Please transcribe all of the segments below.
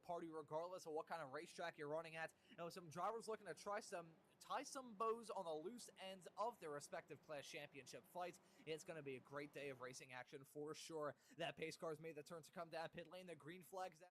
party regardless of what kind of racetrack you're running at. Some drivers looking to tie some bows on the loose ends of their respective class championship fights. It's going to be a great day of racing action for sure. That pace car's made the turn to come down pit lane. The green flag's out.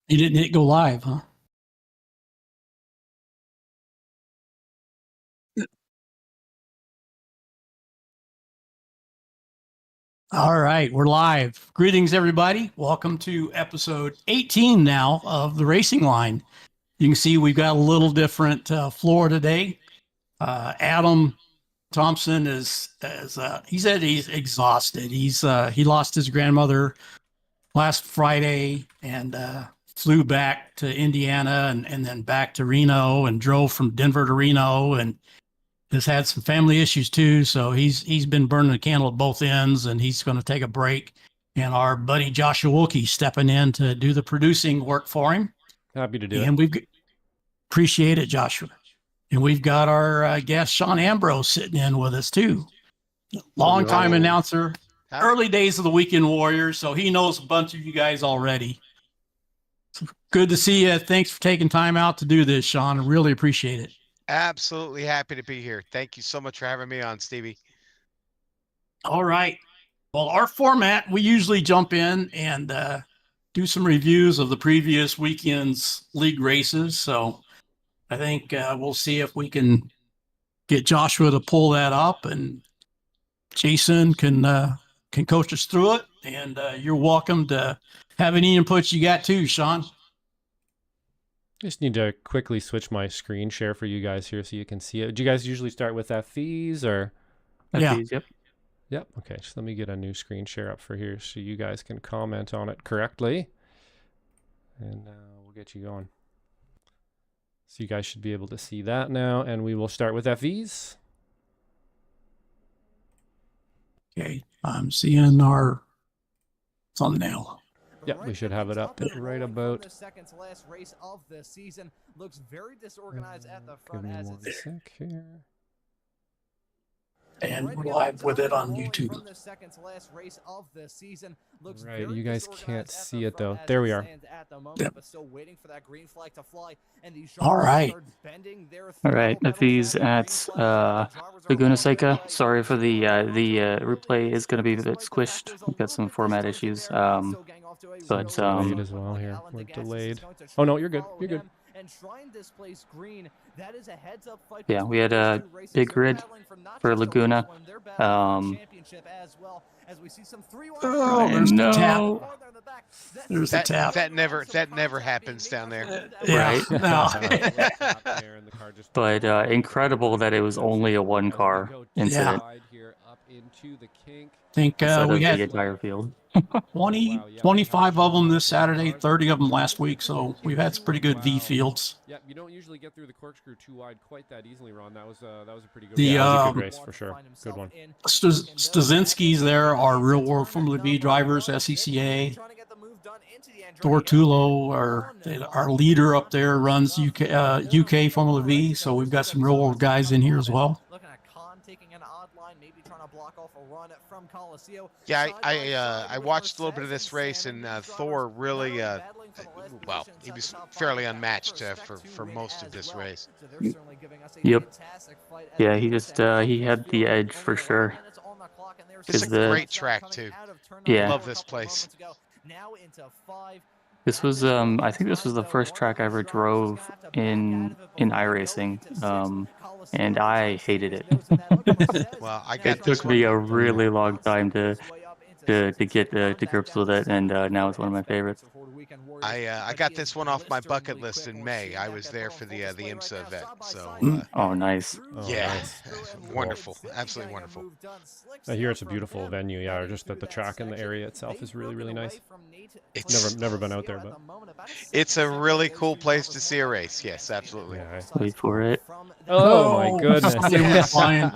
You didn't hit go live, huh? All right, we're live. Greetings, everybody. Welcome to episode 18 now of the Racing Line. You can see we've got a little different floor today. Adam Thompson he said he's exhausted. He lost his grandmother last Friday and flew back to Indiana and then back to Reno and drove from Denver to Reno and has had some family issues too. So he's been burning the candle at both ends and he's going to take a break. And our buddy Joshua Wilkie stepping in to do the producing work for him. Happy to do it. And we appreciate it, Joshua. And we've got our guest Sean Ambrose sitting in with us too. Longtime announcer, early days of the Weekend Warriors. So he knows a bunch of you guys already. So good to see you. Thanks for taking time out to do this, Sean. I really appreciate it. Absolutely happy to be here. Thank you so much for having me on, Stevie. All right. Well, our format, we usually jump in and do some reviews of the previous weekend's league races. So I think we'll see if we can get Joshua to pull that up and Jason can coach us through it. And you're welcome to have any inputs you got too, Sean. Just need to quickly switch my screen share for you guys here so you can see it. Do you guys usually start with FVs or? Yeah. FVs, yep. Yep. Okay. Just let me get a new screen share up for here so you guys can comment on it correctly. And we'll get you going. So you guys should be able to see that now. And we will start with FVs. Okay. I'm seeing our thumbnail. Yep, we should have it up right about. The second to last race of the season looks very disorganized at the Give front me as one it's sec here. And we're live with it on YouTube. From the second to last race of the season looks Right, very you guys disorganized can't at the see it, front though. as There it we are. stands at the moment, Yep. but still waiting for that green flag to fly. And these All drivers right. start bending their All right, throttle FVs pedals at as the green flag is. The drivers are Laguna on Seca. their way. Sorry for the replay is going to be a bit squished. We've got some format issues. But Delayed as well here. We're delayed. Oh no, you're good. You're good. And try and displace green. That is a heads-up fight. yeah, we had a big grid for Laguna. Oh, there's the tap. There's the tap. That never happens down there. Yeah. Right. No. But incredible that it was only a one car incident I think instead we of the had entire field. 20, 25 of them this Saturday, 30 of them last week. So we've had some pretty good V fields. Yeah, you don't usually get through the corkscrew too wide quite that easily, Ron. That was a pretty good. The, that was a good race for sure. Good one. Stasinski's there are real world Formula V drivers, SECA. Dortulo, our leader up there, runs UK Formula V. So we've got some real world guys in here as well. Yeah, I watched a little bit of this race, and Thor really, well, he was fairly unmatched for most of this race. Yep. Yeah, he had the edge for sure. It's a great track too. Yeah. Love this place. This was I think this was the first track I ever drove in Iracing. And I hated it. Well, I got It took me a really long time to get to grips with it, and now it's one of my favorites. I got this one off my bucket list in May. I was there for the IMSA event, so Oh, nice. yeah, Nice. wonderful, absolutely wonderful. I hear it's a beautiful venue. Yeah, or just that the track and the area itself is really, really nice. It's Never been out there, but it's a really cool place to see a race. Yes, absolutely. yeah. Wait for it. Oh my goodness. Somebody went flying.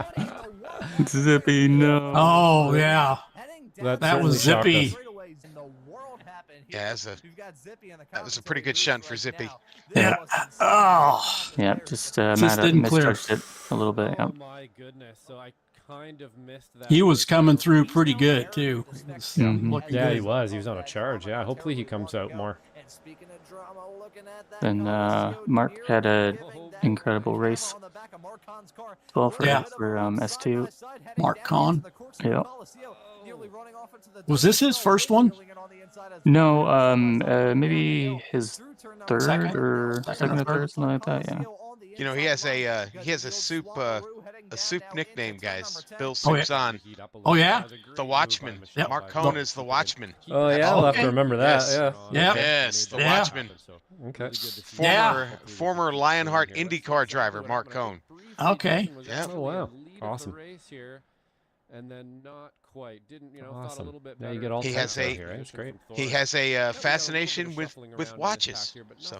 Zippy, no. Oh, yeah. That That was certainly zippy. shocked us. Yeah, that was a pretty good shunt for Zippy. Yeah. Oh. Yeah, just didn't clear. misjudged it a little bit. Oh Yep. my goodness! So I kind of missed that. He was right coming there. through pretty good too. Looking Yeah, he good. was. He was on a charge. Yeah, hopefully he comes out more. Then Mark had a incredible race. 12 for, Yeah. for S2. Mark Kahn. Yeah. Was this his first one? No, maybe his third Second? or second or third, something like that. Yeah. You know, he has a soup nickname, guys. Bill Oh, yeah. Soup's on. Oh, yeah? The Watchman. Yep. Mark Cohn is the Watchman. Oh yeah, I'll have to remember that. Yes. Yeah. Yeah. Yes, the Yeah. Watchman. Okay. Former Lionheart IndyCar driver, Mark Cohn. Okay. Yeah. Oh wow. Awesome. And then not quite. Didn't, thought a Awesome. little bit Now better. you get all He has types out a- here, right? It's great. He has a fascination with watches. So,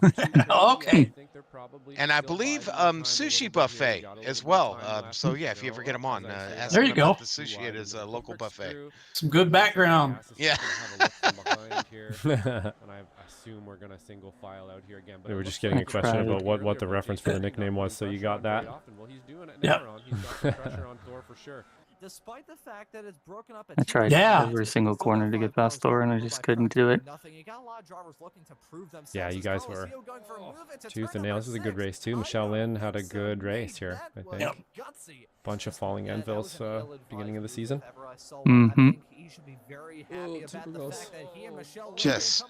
Okay. and I believe sushi buffet as well. So yeah, if you ever get him on, ask There him you go. about the sushi at his local buffet. Some good background. Yeah. And I assume we're gonna single file out here again. We were just getting a question tried. about what the reference for the nickname was, so you got that. Well, he's doing it Yep. now. He's got the pressure on Thor for sure. Despite the fact that it's broken up I tried Yeah. every single corner to get past Thor, and I just couldn't do it. Yeah, you guys were tooth and nail. This is a good race too. Michelle Lynn had a good race here, I think. Yep. Bunch of falling anvils beginning of the season. Mhm. Just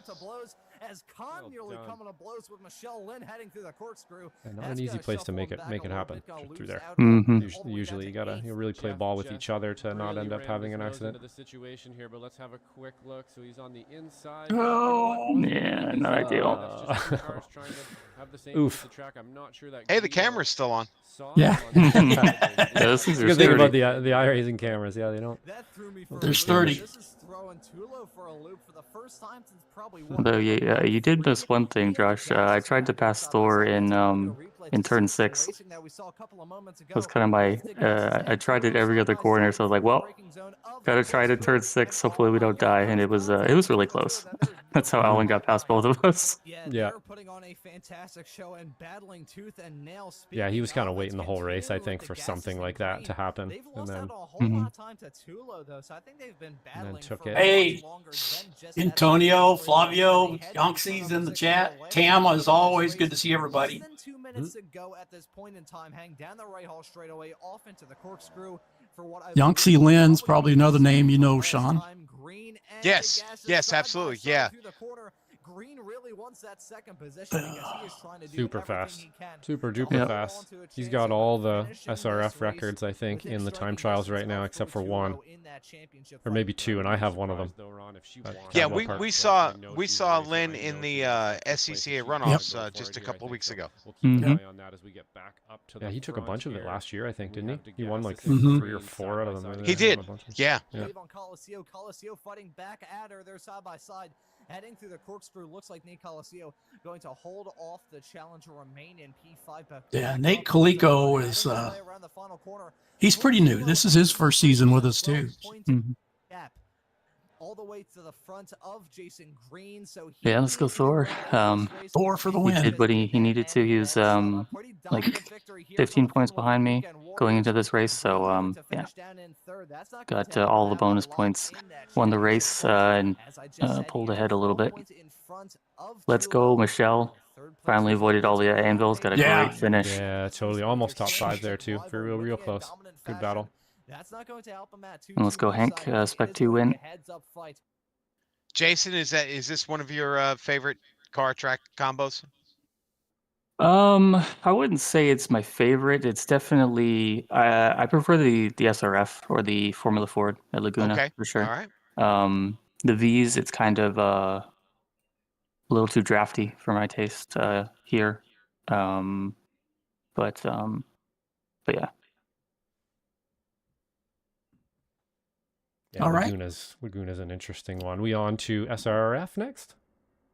as Khan nearly done. coming to blows with Michelle Lynn heading through the corkscrew. And not That's an easy gonna place to make shuffle it him back a happen little bit, gonna through lose there. out Mhm. all the way Usually you down to gotta eighth. really play ball with each other to not end up having an accident. Into the situation here, but let's have a quick look. So he's on the inside. Oh, yeah, not ideal. Oof. hey, the camera's still on. Yeah. Yeah, those things are Good thing about sturdy. the iRacing cameras. Yeah, they don't. There's 30. This is throwing Tulo for a loop for the first time since probably Though you did miss one thing, Josh. I tried to pass Thor in turn 6. That was kind of my. I tried it every other corner, so I was like, well, gotta try it in turn 6. Hopefully we don't die, and it was really close. That's how Alan got past both of us. Yeah. They're putting on a fantastic show and battling tooth and nail. Yeah, he was Speaking kind of of, waiting the let's whole race, I continue think, with for the something gases like and that green. to happen. They've And lost then out a whole Mhm. lot of time to Tulo though, so I think they've been battling took for it. much Hey, longer than just that Antonio, first race. Flavio, They head Yonksi's from in the six chat. away. Tam, as always, This good to race, see everybody. Less than 2 minutes to go at this point in time. Hang down the right haul straightaway, off into the corkscrew for what I Yonksi believe Lynn's is probably another name you know, last Sean. time. Green and Yes, the gas is yes, side by absolutely, side yeah. through the corner. Green really wants that second position because he is trying to do Super everything fast. he can Super to duper hold fast. on to a He's chance got of all the finishing this SRF race records, I think, within in the striking time trials distance right now, of except for Tulo one. in that championship Or fight. maybe two, and I have one of them. Yeah, Cadwell Park. we saw Lynn in the SCCA runoffs just a couple weeks ago. Mhm. Yeah, he took a bunch of it last year, I think, didn't he? He won like Mhm. 3 or 4 out of them. He did. A bunch of- Yeah. Yeah. Wave on Coliseo. Coliseo fighting back at her. They're side by side. Heading through the corkscrew. Looks like Nate Coliseo going to hold off the challenge to remain in P5. But Yeah, Nate Calico is, he's pretty new. This is his first season with us, too. Mhm. Gap all the way to the front of Jason Green. So Yeah, let's go Thor. Thor for the He win. did what he needed to. He was like 15 points behind me going into this race, so yeah, got all the bonus points, won the race, and pulled ahead a little bit. Let's go, Michelle. Finally avoided all the anvils. Got a Yeah. great finish. Yeah, totally. Almost top 5 there, too. Real close. Good battle. That's not going to help him at And let's go, Hank. Spec 2 win. Jason, is this one of your favorite car track combos? I wouldn't say it's my favorite. It's definitely I prefer the SRF or the Formula Ford at Laguna Okay. for sure. All right. The V's, it's kind of a little too drafty for my taste here. But yeah. Yeah, All right. Laguna's an interesting one. We on to SRF next?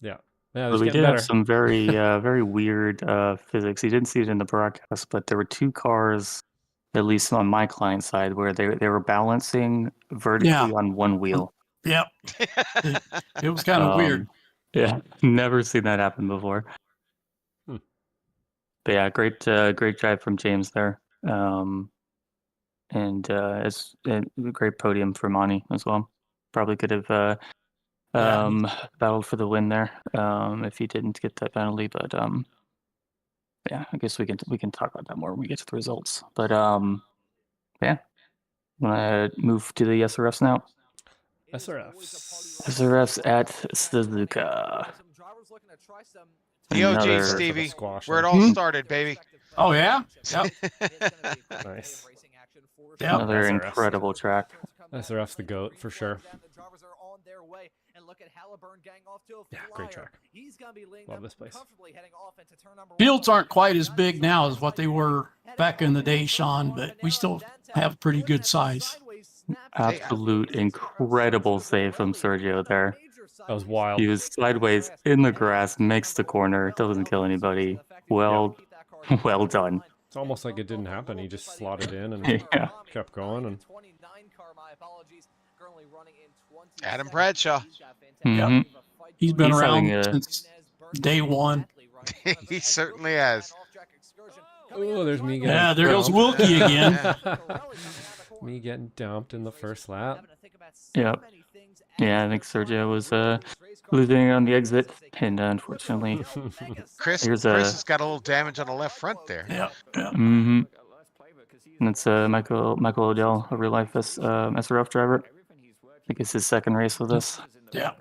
Yeah. Yeah, But it's we getting did better. have some very very weird physics. You didn't see it in the broadcast, but there were two cars, at least on my client side, where they were balancing vertically on one wheel. Yep. It was kind of weird. Yeah, never seen that happen before. But yeah, great drive from James there. And it's a great podium for Monty as well. Probably could have battled for the win there if he didn't get that penalty. But yeah, I guess we can talk about that more when we get to the results. But yeah, wanna move to the SRFs now. SRFs at Suzuka. The OG, Another Stevie, squash, where it all started, baby. Oh yeah. Yep. Nice. Yep. Another SRFs. incredible track. SRF's the GOAT for sure. Yeah, great track. Love this place. Fields aren't quite as big now as what they were back in the day, Sean, but we still have pretty good size. Absolute incredible save from Sergio there. That was wild. He was sideways in the grass, makes the corner, doesn't kill anybody. Well done. It's almost like it didn't happen. He just slotted in and Yeah. kept going. And Adam Bradshaw. Mhm. He's been He's around having a- since day one. He certainly has. oh, there's me getting Yeah, there goes dumped. Wilkie again. Me getting dumped in the first lap. Yep. Yeah, I think Sergio was losing on the exit, and unfortunately, Chris Here's has got a little damage on the left front there. Yeah. and it's Michael Odell, a real life SRF driver. I think it's his second race with us. Yeah.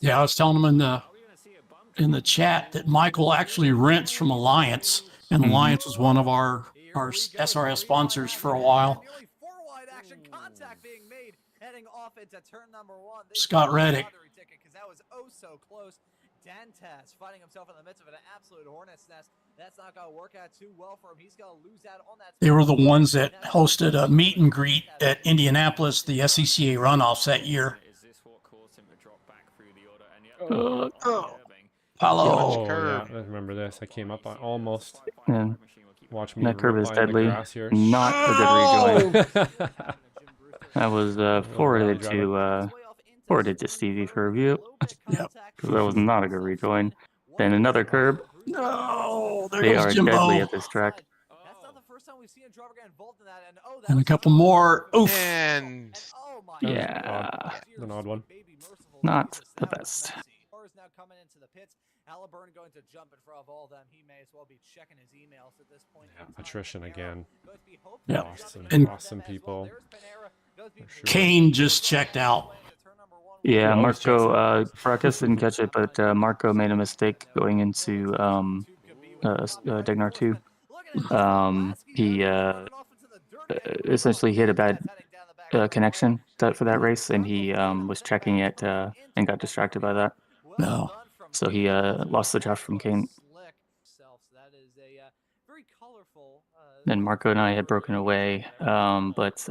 Yeah, I was telling him in the chat that Michael actually rents from Alliance, and Alliance was one of our SRS sponsors for a while. Scott Reddick. Dantas finding himself in the midst of an absolute hornet's nest. That's not going to work out too well for him. He's going to lose out on that. They were the ones that hosted a meet and greet at Indianapolis, the SCCA runoffs that year. Oh, curve. yeah, I remember this. I came up on almost. And Watch me that curve rip is by in the deadly. grass here. Not a good rejoin. Oh! That was forwarded to Stevie for review. Yep. Because that was not a good rejoin. Then another curb. No, there They goes are Jimbo. deadly at this track. That's not the first time we've seen a driver get involved in that. And a couple more. Oof. And Yeah. An odd one. Not the best. Halliburton going to jump in front of all of them. He may as well be checking his emails at this point. Yeah, attrition again. Yep. Lost some people. For sure. Kane just checked out. Yeah, He always Marco, Fracas didn't catch it, but Marco made a mistake going into Degnar 2. He essentially hit a bad connection for that race, and he was checking it and got distracted by that. No. So he lost the draft from Kane. Then Marco and I had broken away, but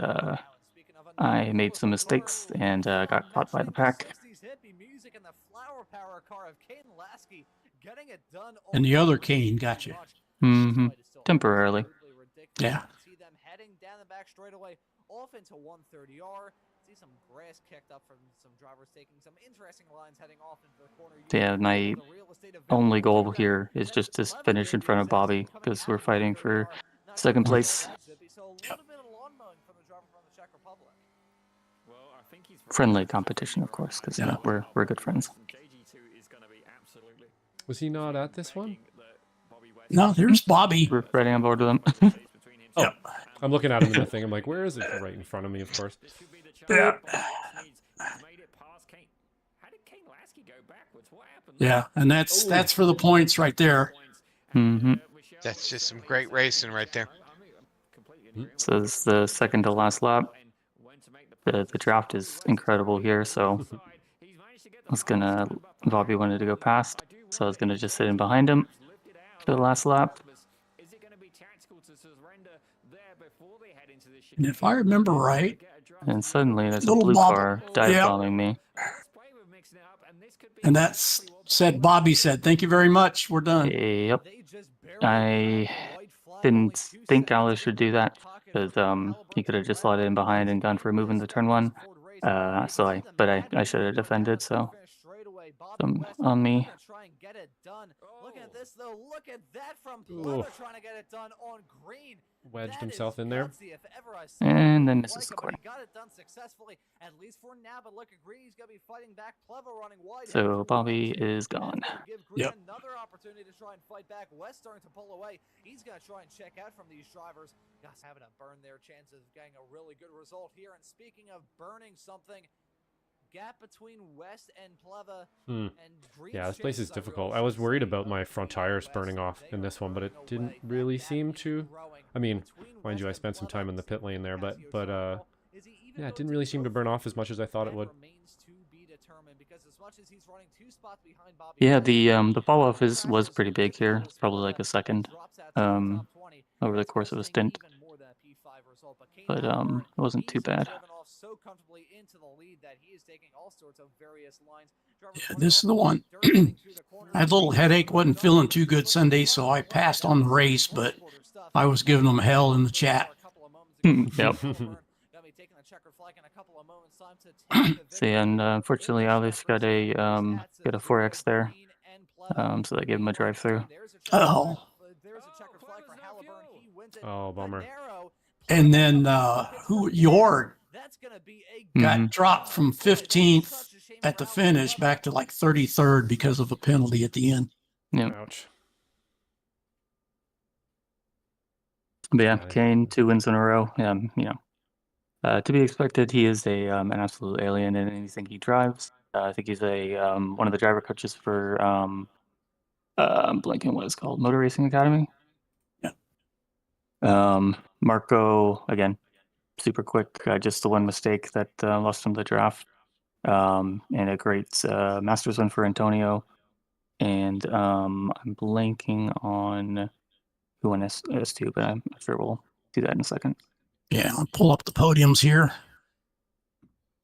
I made some mistakes and got caught by the pack. And the other Kane got you. Temporarily. Yeah. See them heading down the back straightaway off into 130R. See some grass kicked up from some drivers taking some interesting lines heading off into the corner. Yeah, my only goal here is just to finish in front of Bobby because we're fighting for second place. Friendly competition, of course, because we're good friends. Was he not at this one? No, there's Bobby. We're riding on board with him. Yep. I'm looking at him in the thing. I'm like, where is it? Right in front of me, of course. Yeah. Yeah, and that's for the points right there. That's just some great racing right there. So this is the second to last lap. The draft is incredible here, so Bobby wanted to go past, so I was gonna just sit in behind him for the last lap. And if I remember right, And suddenly there's a Little blue bobble. car dive Yep. bombing me. And that's said, Bobby said, thank you very much. We're done. Yep. I didn't think Alice should do that because he could have just slotted in behind and gone for a move in the turn one. But I should have defended. So on me. Look at this though. Look at that from Plummer trying to get it done on green. Wedged himself in there. And then misses the corner. He got it done successfully, at least for now. But look at Green, he's gonna be fighting back. Plevo running wide. So Bobby is gone. Give Green Yep. another opportunity to try and fight back. West starting to pull away. He's gonna try and check out from these drivers. Guys having to burn their chances of getting a really good result here. And speaking of burning something, gap between West and Pleva and Green's Yeah, this place is chances are difficult. real I was worried slim. about my front tires burning off in this one, but it didn't really seem to. I mean, mind you, I spent some time in the pit lane there, but yeah, it didn't really seem to burn off as much as I thought it would. Yeah, the fall off was pretty big here. It's probably like a second over the course of a stint. But it wasn't too bad. Yeah, this is the one. I had a little headache, wasn't feeling too good Sunday, so I passed on the race, but I was giving them hell in the chat. Yep. See, and unfortunately, Alice got a 4X there, so that gave him a drive through. Oh. Oh, bummer. And then Jord got dropped from 15th at the finish back to like 33rd because of a penalty at the end. Yeah. Ouch. But yeah, Kane, 2 wins in a row. You know, to be expected. He is an absolute alien in anything he drives. I think he's one of the driver coaches for I'm blanking what it's called, Motor Racing Academy. Yeah. Marco, again, super quick. Just the one mistake that lost him the draft. And a great Masters win for Antonio. And I'm blanking on who won S2, but I'm sure we'll do that in a second. Yeah, I'll pull up the podiums here.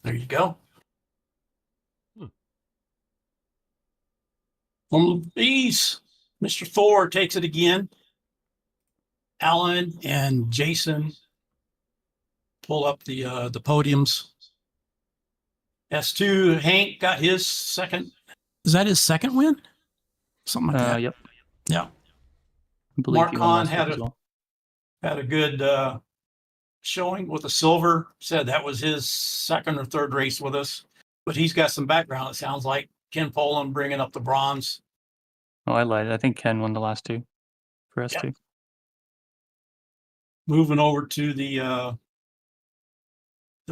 There you go. From the B's, Mr. Thor takes it again. Alan and Jason pull up the podiums. S2, Hank got his second. Is that his second win? Something like that. Yep. Yeah. I believe Mark he won Hahn last week as well. had a good showing with a silver. Said that was his second or third race with us, but he's got some background. It sounds like Ken Poland bringing up the bronze. Oh, I lied. I think Ken won the last 2 for S2. Yep. Moving over to the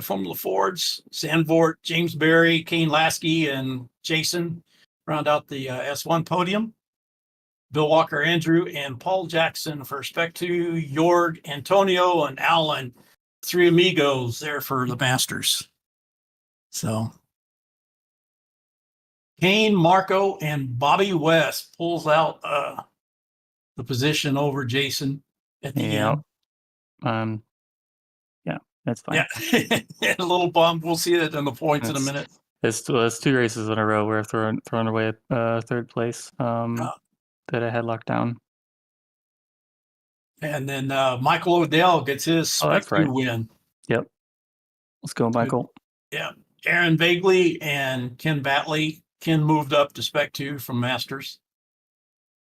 Formula Fords, Zandvoort, James Berry, Kane Lasky, and Jason round out the S1 podium. Bill Walker, Andrew, and Paul Jackson for respect to Jord, Antonio, and Alan. 3 amigos there for the Masters. So Kane, Marco, and Bobby West pulls out the position over Jason at the end. Yeah, that's fine. Yeah, a little bummed. We'll see that in the points in a minute. It's 2 races in a row where I've thrown away third place that I had locked down. And then Michael Odell gets his Spec 2 win. Yep. Let's go, Michael. Yeah. Aaron Bagley and Ken Batley. Ken moved up to Spec 2 from Masters.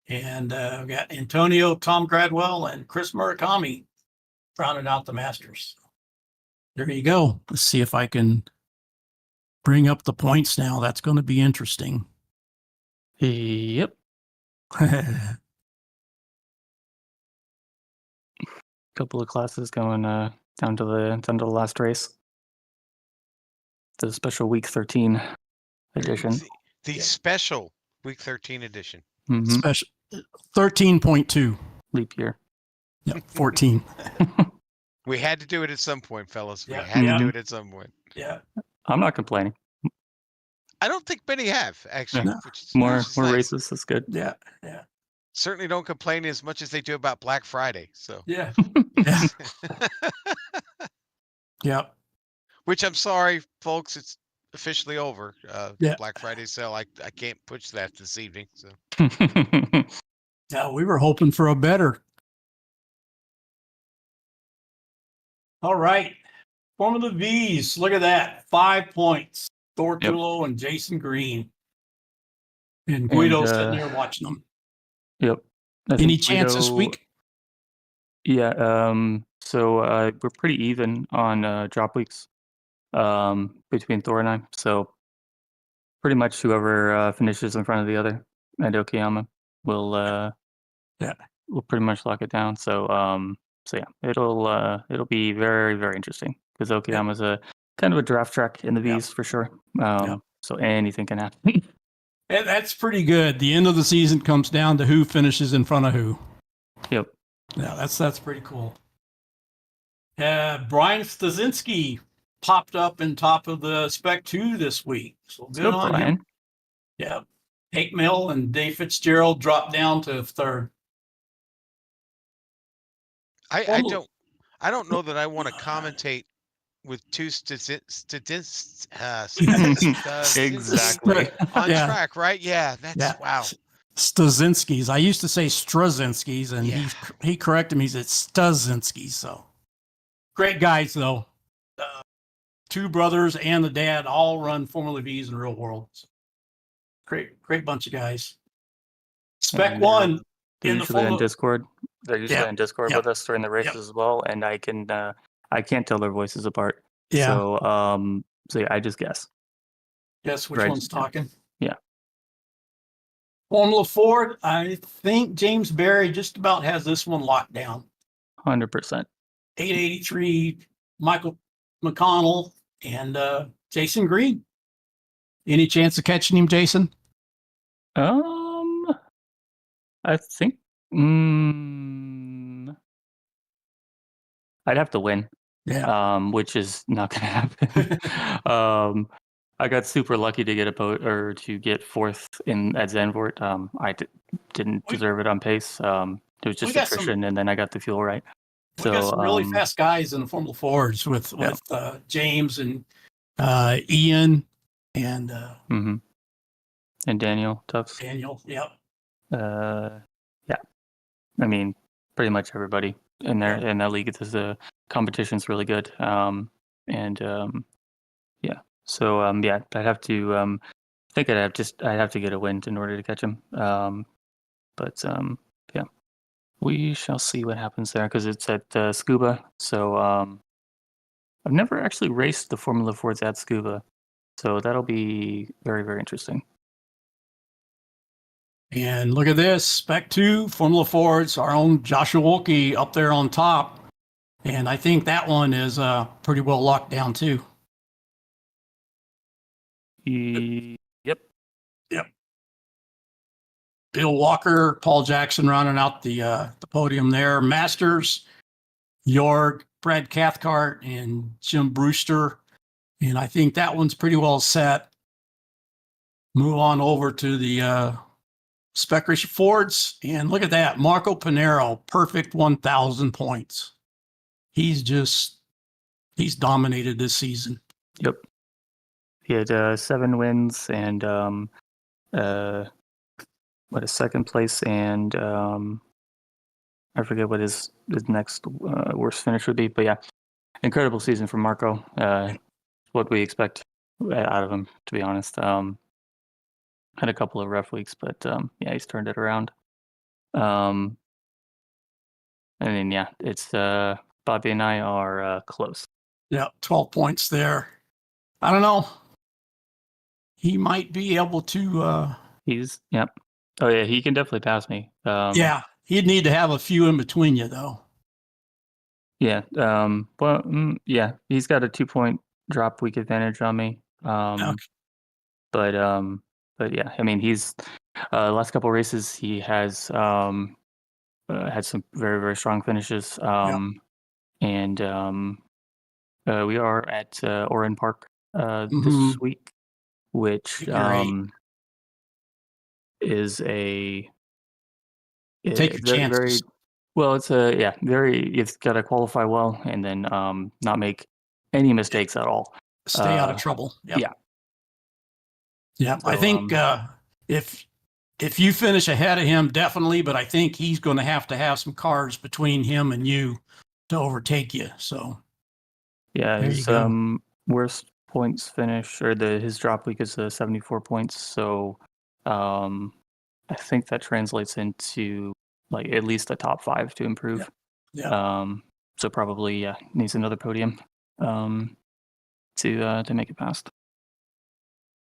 And we got Antonio, Tom Gradwell, and Chris Murakami rounded out the Masters. There you go. Let's see if I can bring up the points now. That's going to be interesting. Yep. Couple of classes going down to the last race. The special week 13 edition. The special week 13 edition. Mm-hmm. Special 13.2 leap year. Yep, 14. We had to do it at some point, fellas. We had to do it at some point. Yeah. I'm not complaining. I don't think many have, actually. No. More nice. races. That's good. Yeah. Yeah. Certainly don't complain as much as they do about Black Friday. So yeah. Yeah. Yeah. Which I'm sorry, folks, it's officially over. Yeah. Black Friday sale. I can't push that this evening. So Yeah, we were hoping for a better. All right. Formula V's. Look at that. 5 points. Thor Yep. Tulo and Jason Green. And And, Guido's sitting there watching them. Yep. I Any think chance this Guido- week? Yeah. So we're pretty even on drop weeks between Thor and I. So pretty much whoever finishes in front of the other at Okayama will we'll pretty much lock it down. So yeah, it'll be very, very interesting because Okayama's a kind of a draft track in the V's for sure. So anything can happen. And that's pretty good. The end of the season comes down to who finishes in front of who. Yep. Yeah, that's pretty cool. Brian Stasinski popped up in top of the Spec 2 this week. So good on Brian. him. Yeah. Hank Mill and Dave Fitzgerald dropped down to third. I don't know that I want to commentate with two statistics Exactly. on track, right? Yeah, that's wow. Stasinski's. I used to say Strazinski's, and he corrected me. He said Stasinski's. So great guys, though. Two brothers and the dad all run Formula V's in the real world. So great bunch of guys. Spec 1 They're in the usually Formula. on Discord. They're usually on Discord with us during the races as well, and I can't tell their voices apart. Yeah. So yeah, I just guess. Guess which one's talking. Yeah. Formula Formula Ford, I think James Berry just about has this one locked down. 100%. 883, Michael McConnell, and Jason Green. Any chance of catching him, Jason? I think I'd have to win. Yeah. Which is not going to happen. I got super lucky to get to get fourth at Zandvoort. I didn't deserve it on pace. It was just attrition, and then I got the fuel right. We got some really fast guys in the Formula Fords with James and Ian and and Daniel Tufts. Daniel, yep. I mean, pretty much everybody in there in that league. The competition's really good. So I'd have to. I think I'd have to get a win in order to catch him. We shall see what happens there because it's at Scuba. So I've never actually raced the Formula Fords at Scuba, so that'll be very, very interesting. And look at this, Spec 2, Formula Fords, our own Joshua Wolke up there on top. And I think that one is pretty well locked down too. Yep. Bill Walker, Paul Jackson rounding out the podium there. Masters, Jorg, Brad Cathcart, and Jim Brewster. And I think that one's pretty well set. Move on over to the Spec Racer Fords. And look at that. Marco Pinero, perfect 1,000 points. He's dominated this season. Yep. He had 7 wins and a second place, and I forget what his next worst finish would be. But yeah, incredible season from Marco. What we expect out of him, to be honest. Had a couple of rough weeks, but he's turned it around. And then it's Bobby and I are close. Yeah, 12 points there. I don't know. He might be able to. Oh yeah, he can definitely pass me. He'd need to have a few in between you though. Yeah. He's got a 2-point drop week advantage on me. Okay. But yeah, I mean, he's last couple races he has had some very, very strong finishes. And we are at Oran Park this week, which is take your chances. It's you've got to qualify well and then not make any mistakes at all. Stay out of trouble. Yep. Yeah. Yeah. So, I think if you finish ahead of him, definitely, but I think he's going to have some cars between him and you to overtake you. So yeah, there you his go. worst points finish or his drop week is 74 points. So I think that translates into like at least a top 5 to improve. Yeah. So probably needs another podium to make it past.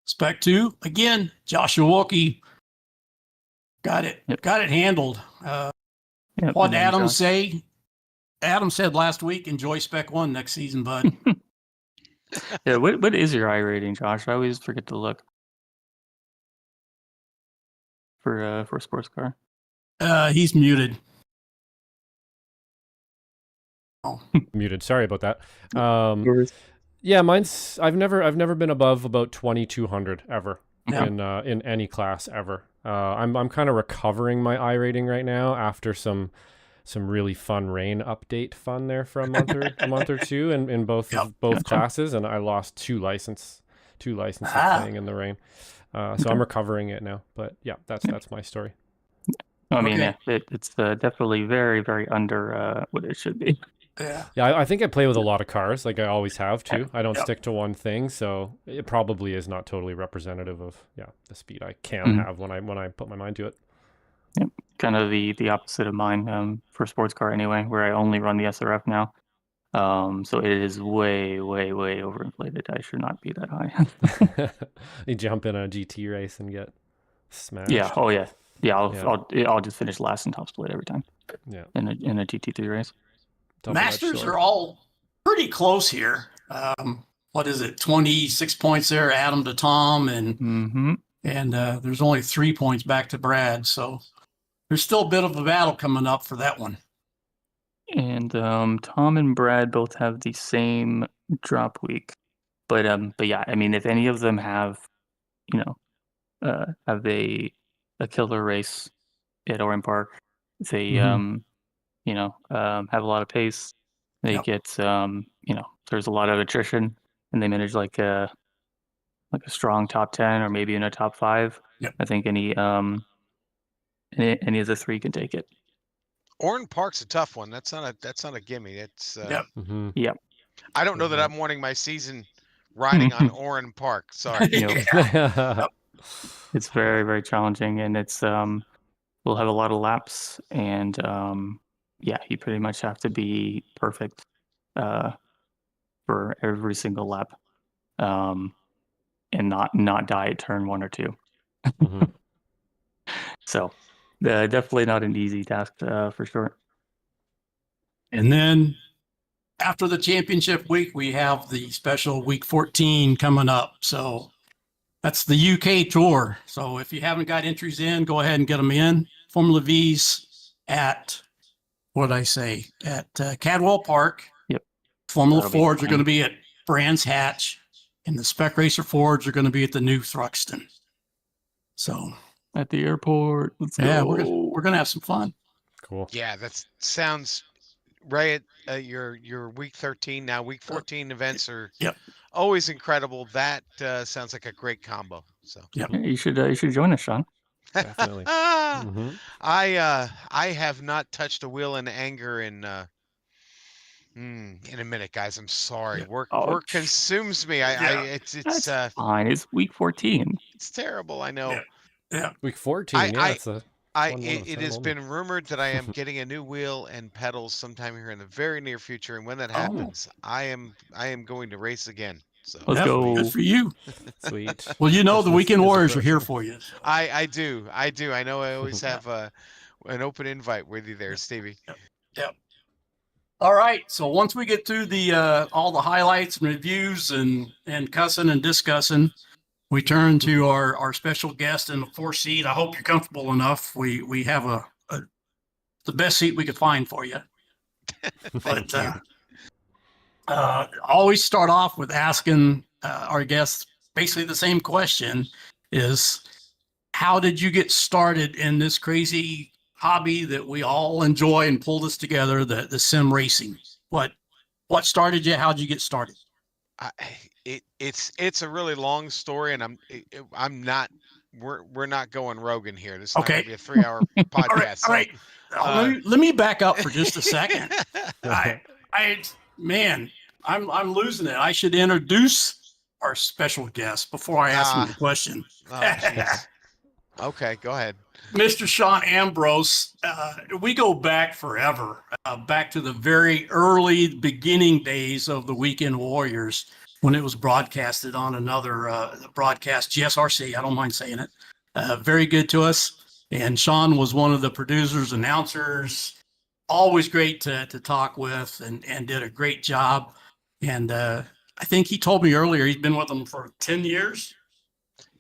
Spec 2 again. Joshua Wilkie got it handled. What did Adam say? Adam said last week, enjoy Spec 1 next season, bud. Yeah, what is your I rating, Josh? I always forget to look for a sports car. He's muted. Oh. Muted. Sorry about that. Yeah, mine's I've never been above about 2200 ever in any class ever. I'm kind of recovering my I rating right now after some really fun rain update fun there for a month or two in both classes, and I lost two licenses playing in the rain. So I'm recovering it now. But yeah, that's my story. I mean, it's definitely very, very under what it should be. Yeah, I think I play with a lot of cars, like I always have too. I don't stick to one thing, so it probably is not totally representative of the speed I can have when I put my mind to it. Yep, kind of the opposite of mine for sports car anyway, where I only run the SRF now. So it is way, way, way overinflated. I should not be that high. You jump in a GT race and get smashed. Yeah. Oh yeah. Yeah. I'll just finish last in top split every time. Yeah. In a GT3 race. Masters are all pretty close here. What is it? 26 points there, Adam to Tom, and there's only 3 points back to Brad. So there's still a bit of a battle coming up for that one. And Tom and Brad both have the same drop week, but yeah, I mean, if any of them have, have a killer race at Oran Park, they have a lot of pace. They get there's a lot of attrition, and they manage like a strong top 10 or maybe in a top 5. I think any of the 3 can take it. Oran Park's a tough one. That's not a gimme. It's Yep. I don't know that I'm wanting my season riding on Oran Park. Sorry. It's very, very challenging, and it's we'll have a lot of laps, and you pretty much have to be perfect for every single lap, and not die at turn 1 or 2. So definitely not an easy task for sure. And then after the championship week, we have the special week 14 coming up. So that's the UK tour. So if you haven't got entries in, go ahead and get them in. Formula V's at, Cadwell Park. Yep. Formula Fords are going to be at Brands Hatch, and the Spec Racer Fords are going to be at the New Thruxton. So at the airport. Let's go. We're gonna have some fun. Cool. Yeah, that sounds right. Your week 13 now. Week 14 events are always incredible. That sounds like a great combo. So you should join us, Sean. Definitely. I have not touched a wheel in anger in a minute, guys. I'm sorry. Work consumes me. It's fine. It's week 14. It's terrible. I know. Yeah. Week 14. It has been rumored that I am getting a new wheel and pedals sometime here in the very near future, and when that happens, I am going to race again. So let's go. Good for you. Sweet. Well, the Weekend Warriors are here for you. I do. I know. I always have an open invite with you there, Stevie. Yep. All right. So once we get through the all the highlights and reviews and cussing and discussing, we turn to our special guest in the 4th seat. I hope you're comfortable enough. We have the best seat we could find for you. But always start off with asking our guests basically the same question: is how did you get started in this crazy hobby that we all enjoy and pulled us together, the sim racing? What started you? How'd you get started? it's a really long story, and we're not going Rogan here. This is not Okay. going to be a 3-hour podcast. All right. Let me back up for just a second. Man, I'm losing it. I should introduce our special guest before I ask him the question. Oh, jeez. Okay, go ahead. Mr. Sean Ambrose, we go back forever, back to the very early beginning days of the Weekend Warriors when it was broadcasted on another broadcast, GSRC, I don't mind saying it. Very good to us. And Sean was one of the producers, announcers, always great to talk with, and did a great job. And I think he told me earlier he's been with them for 10 years.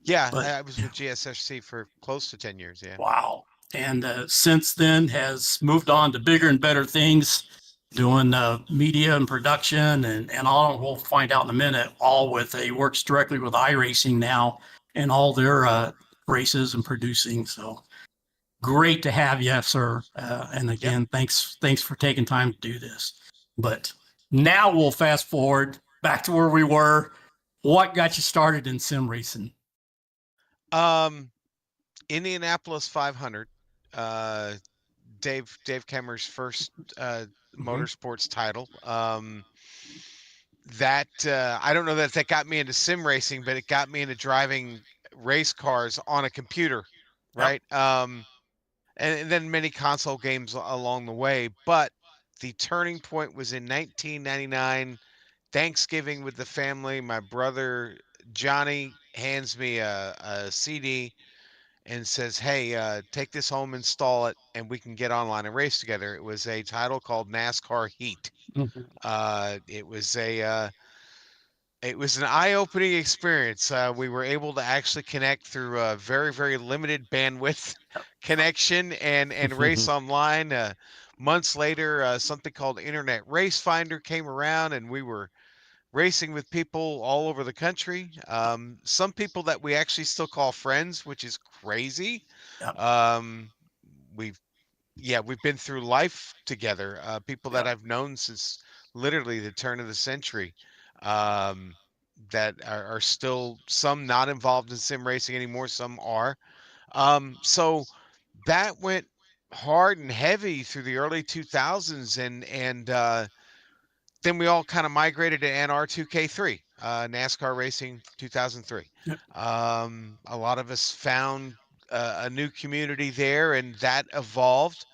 Yeah, I was with GSRC for close to 10 years, yeah. Wow. And since then has moved on to bigger and better things, doing media and production and all. We'll find out in a minute, all with, he works directly with Iracing now and all their races and producing. So great to have you, sir. And again, thanks for taking time to do this. But now we'll fast forward back to where we were. What got you started in sim racing? Indianapolis 500, Dave Kemmer's first motorsports title. That I don't know that got me into sim racing, but it got me into driving race cars on a computer, right? And then many console games along the way. But the turning point was in 1999, Thanksgiving with the family. My brother Johnny hands me a CD and says, hey, take this home, install it, and we can get online and race together. It was a title called NASCAR Heat. It was an eye-opening experience. We were able to actually connect through a very, very limited bandwidth connection and race online. Months later, something called Internet Race Finder came around, and we were racing with people all over the country. Some people that we actually still call friends, which is crazy. We've been through life together. People that I've known since literally the turn of the century, that are still, some not involved in sim racing anymore, some are. So that went hard and heavy through the early 2000s, and then we all kind of migrated to NR2K3, NASCAR Racing 2003. A lot of us found a new community there, and that evolved.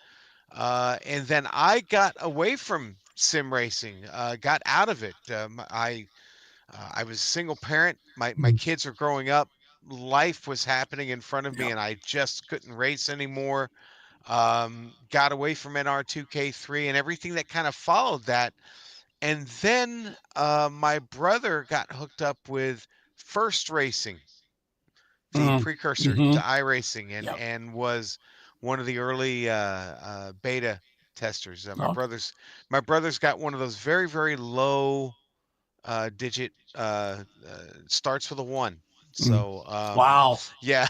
And then I got away from sim racing, got out of it. I was a single parent. My kids were growing up. Life was happening in front of me, and I just couldn't race anymore. Got away from NR2K3 and everything that kind of followed that. And then my brother got hooked up with First Racing, the precursor to iRacing, and was one of the early beta testers. My brother's got one of those very, very low digit starts with a 1. So wow. Yeah,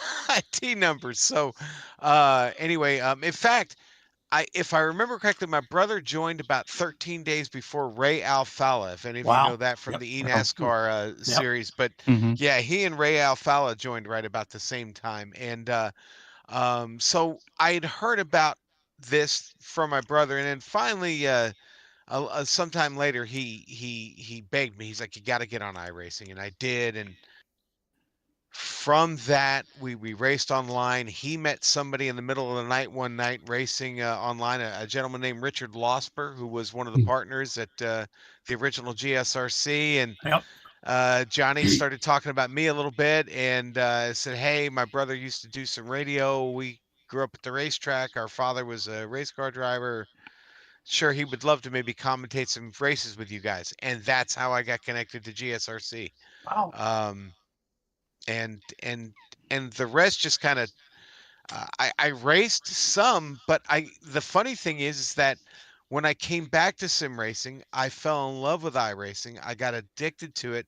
T numbers. So anyway, in fact, if I remember correctly, my brother joined about 13 days before Ray Alfalla, if any of you know that from the eNASCAR series. But yeah, he and Ray Alfalla joined right about the same time. And so I had heard about this from my brother, and then finally, sometime later, he begged me. He's like, "You got to get on iRacing," and I did. And from that, we raced online. He met somebody in the middle of the night one night racing online, a gentleman named Richard Losper, who was one of the partners at the original GSRC. And Johnny started talking about me a little bit, and said, hey, my brother used to do some radio. We grew up at the racetrack. Our father was a race car driver. Sure, he would love to maybe commentate some races with you guys. And that's how I got connected to GSRC. Wow. And the rest just kind of I raced some, but the funny thing is that when I came back to sim racing, I fell in love with iRacing. I got addicted to it,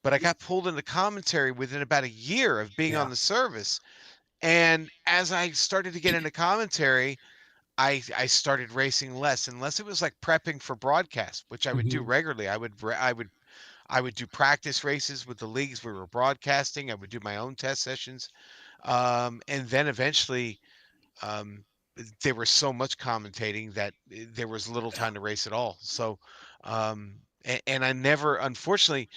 but I got pulled into commentary within about a year of being on the service. And as I started to get into commentary, I started racing less, unless it was like prepping for broadcast, which I would do regularly. I would do practice races with the leagues we were broadcasting. I would do my own test sessions. And then eventually, um, there was so much commentating that there was little time to race at all. So, and I never, unfortunately,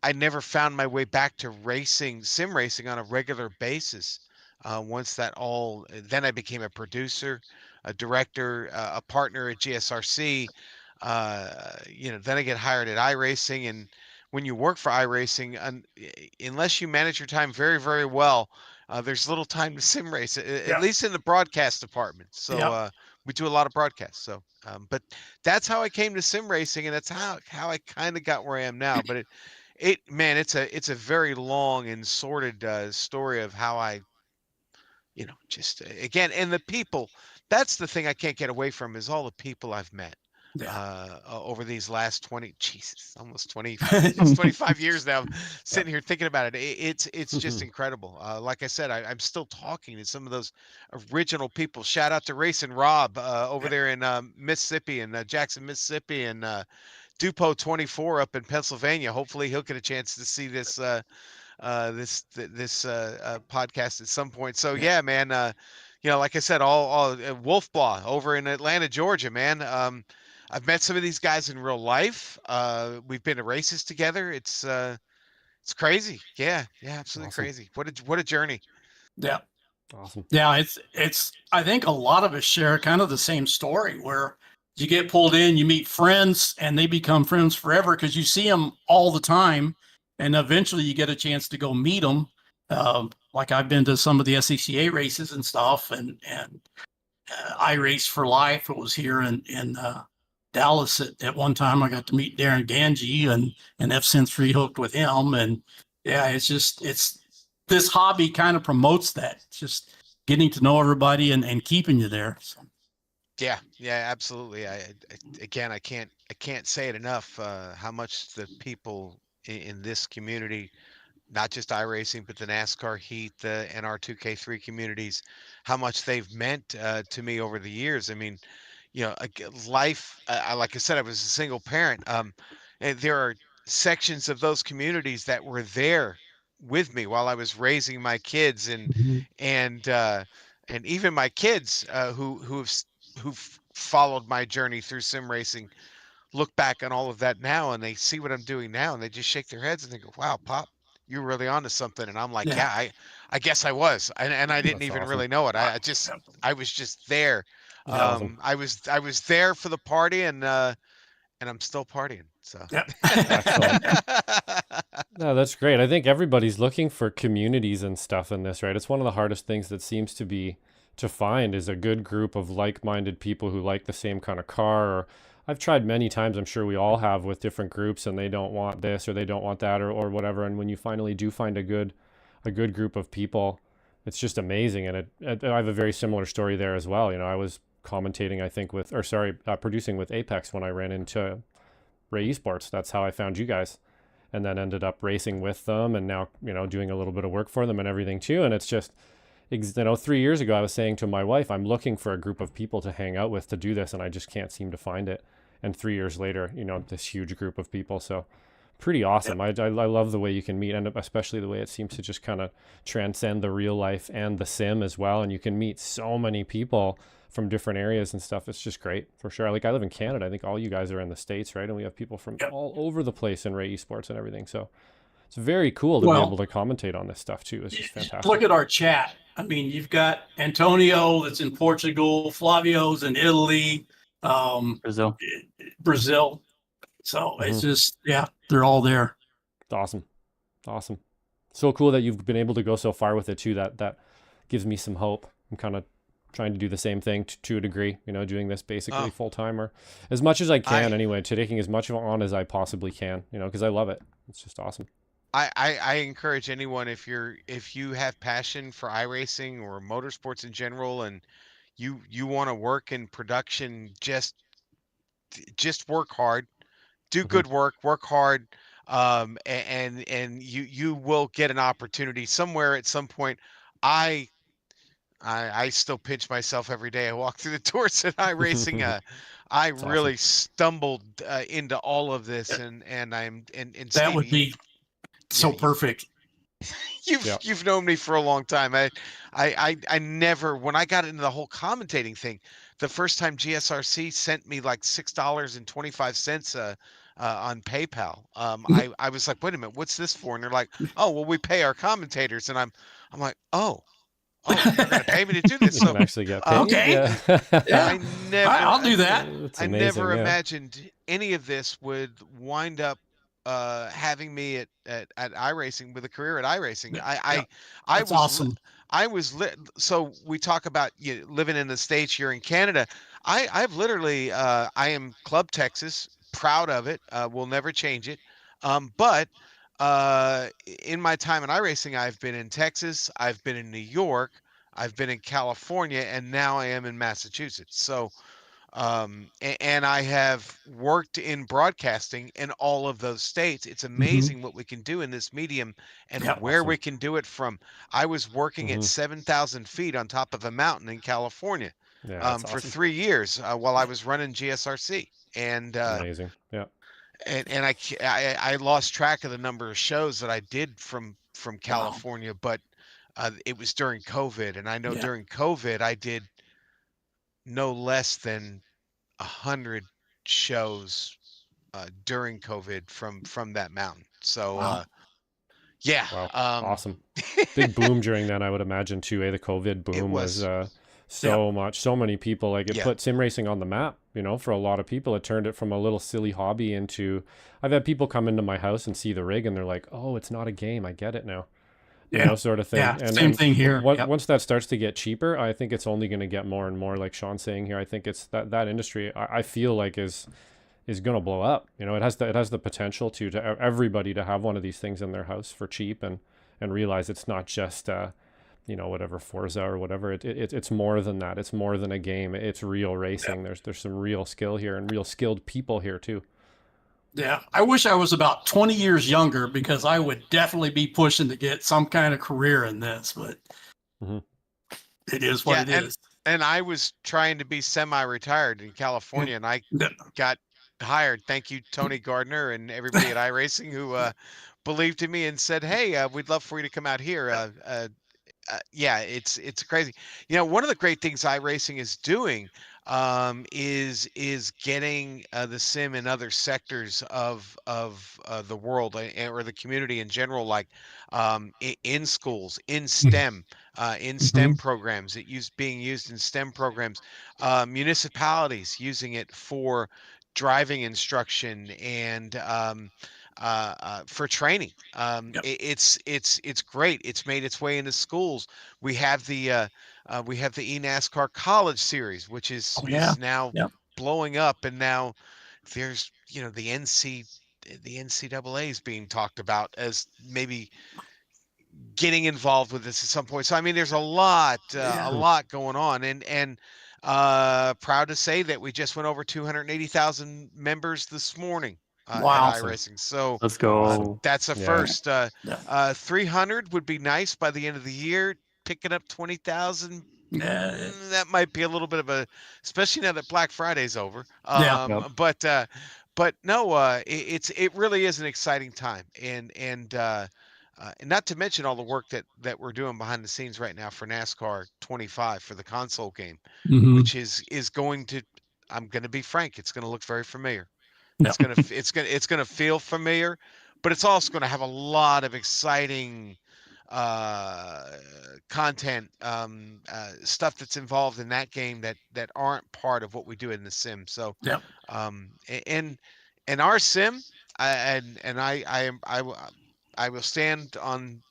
I never found my way back to sim racing on a regular basis. Once that all, then I became a producer, a director, a partner at GSRC. Then I get hired at iRacing, and when you work for iRacing, unless you manage your time very, very well, there's little time to sim race, at least in the broadcast department. So we do a lot of broadcasts. So, but that's how I came to sim racing, and that's how I kind of got where I am now. But man, it's a very long and sordid story of how I, just again, and the people. That's the thing I can't get away from is all the people I've met over these last 20, Jesus, almost 20, it's 25 years now. I'm sitting here thinking about it. It's just incredible. Like I said, I'm still talking to some of those original people. Shout out to Raycing Rob over there in Mississippi and Jackson, Mississippi, and Dupo 24 up in Pennsylvania. Hopefully he'll get a chance to see this podcast at some point. So yeah, man, like I said, all Wolfblaw over in Atlanta, Georgia, man. I've met some of these guys in real life. We've been to races together. It's crazy. Yeah, absolutely Awesome. crazy. What a journey. Yeah. Awesome. Yeah, it's I think a lot of us share kind of the same story where you get pulled in, you meet friends, and they become friends forever because you see them all the time, and eventually you get a chance to go meet them. Like I've been to some of the SCCA races and stuff, and I Race for Life. It was here in Dallas at one time. I got to meet Darren Ganji and have since rehooked with him, and yeah, it's this hobby kind of promotes that. It's just getting to know everybody and keeping you there. So. Yeah, absolutely. Again, I can't say it enough. How much the people in this community, not just iRacing, but the NASCAR heat, the NR2K3 communities, how much they've meant to me over the years. I mean, life. Like I said, I was a single parent. And there are sections of those communities that were there with me while I was raising my kids, and even my kids who've followed my journey through sim racing look back on all of that now, and they see what I'm doing now, and they just shake their heads and they go, "Wow, Pop, you're really onto something." And I'm like, "Yeah, I guess I was," and I didn't That's even awesome. really know it. I was just there. Awesome. I was there for the party, and I'm still partying. So Excellent. No, that's great. I think everybody's looking for communities and stuff in this, right? It's one of the hardest things that seems to find is a good group of like-minded people who like the same kind of car. Or I've tried many times, I'm sure we all have, with different groups, and they don't want this or they don't want that or whatever. And when you finally do find a good group of people, it's just amazing. And I have a very similar story there as well. I was commentating, I think, producing with Apex when I ran into Ray Esports. That's how I found you guys, and then ended up racing with them, and now doing a little bit of work for them and everything too. And it's just 3 years ago I was saying to my wife, I'm looking for a group of people to hang out with to do this, and I just can't seem to find it. And 3 years later, this huge group of people. So pretty awesome. Yep. I love the way you can meet, and especially the way it seems to just kind of transcend the real life and the sim as well. And you can meet so many people from different areas and stuff. It's just great, for sure. Like, I live in Canada. I think all you guys are in the States, right? And we have people from all over the place in Ray Esports and everything. So it's very cool to be able to commentate on this stuff too. It's just fantastic. Look at our chat. I mean, you've got Antonio that's in Portugal, Flavio's in Italy, Brazil. So it's just, they're all there. Awesome. So cool that you've been able to go so far with it too. That gives me some hope. I'm kind of trying to do the same thing to a degree, doing this basically full time, or as much as I can anyway, taking as much on as I possibly can, because I love it. It's just awesome. I encourage anyone, if you have passion for iRacing or motorsports in general, and you want to work in production, just work hard, do good work hard, and you will get an opportunity somewhere at some point. I still pinch myself every day I walk through the doors at iRacing. I That's really awesome. stumbled into all of this, and That Steve, would be so perfect. You've known me for a long time. I never, when I got into the whole commentating thing, the first time GSRC sent me like $6.25 on PayPal. I was like, wait a minute, what's this for? And they're like, oh, well, we pay our commentators, and I'm like, oh, they're gonna pay me to do this. You So can actually get paid. Okay. Yeah. Yeah. I'll do that. It's I amazing. never Yeah. imagined any of this would wind up having me at iRacing with a career at iRacing. Yeah. I That's was awesome. so we talk about you living in the States, you're in Canada. I've literally I am Club Texas, proud of it. We'll never change it. But in my time in iRacing, I've been in Texas, I've been in New York, I've been in California, and now I am in Massachusetts. So and I have worked in broadcasting in all of those states. It's amazing what we can do in this medium and Yep. where we Awesome. can do it from. I was working at 7,000 feet on top of a mountain in California Yeah, that's for awesome. 3 years while I was running GSRC. And Amazing. Yeah. and I lost track of the number of shows that I did from Wow. California, but it was during COVID, and I know Yeah. during COVID I did no less than 100 shows during COVID from that mountain. So Wow. yeah, Wow. Awesome. Big boom during then, I would imagine too. The COVID it boom was was so many people. Like it yeah. put sim racing on the map. For a lot of people, it turned it from a little silly hobby into. I've had people come into my house and see the rig, and they're like, "Oh, it's not a game. I get it now." Yeah. Sort of thing. Yeah. And Same thing here. Yep. once that starts to get cheaper, I think it's only going to get more and more. Like Sean's saying here, I think it's that industry. I feel like is going to blow up. It has the potential to everybody to have one of these things in their house for cheap and realize it's not just whatever Forza or whatever. It's more than that. It's more than a game. It's real racing. Yep. There's some real skill here and real skilled people here too. Yeah, I wish I was about 20 years younger because I would definitely be pushing to get some kind of career in this, but it is what it is. And I was trying to be semi-retired in California, and I got hired. Thank you, Tony Gardner and everybody at iRacing who believed in me and said, "Hey, we'd love for you to come out here." Yeah, it's crazy. One of the great things iRacing is doing is getting the sim in other sectors of the world or the community in general, like in schools, in STEM. In STEM programs, being used in STEM programs, municipalities using it for driving instruction and for training. It's great. It's made its way into schools. We have the eNASCAR College Series, which is now blowing up, and now there's the NCAA is being talked about as maybe getting involved with this at some point. So I mean, there's a lot going on, and proud to say that we just went over 280,000 members this morning at iRacing. So let's go. That's a first. 300 would be nice by the end of the year. Picking up 20,000. That might be a little bit of a, especially now that Black Friday's over. But no, it really is an exciting time, and not to mention all the work that we're doing behind the scenes right now for NASCAR 25 for the console game, which is going to, I'm going to be frank, it's going to look very familiar. It's going to feel familiar, but it's also going to have a lot of exciting content, stuff that's involved in that game that aren't part of what we do in the sim. So and our sim, I will stand on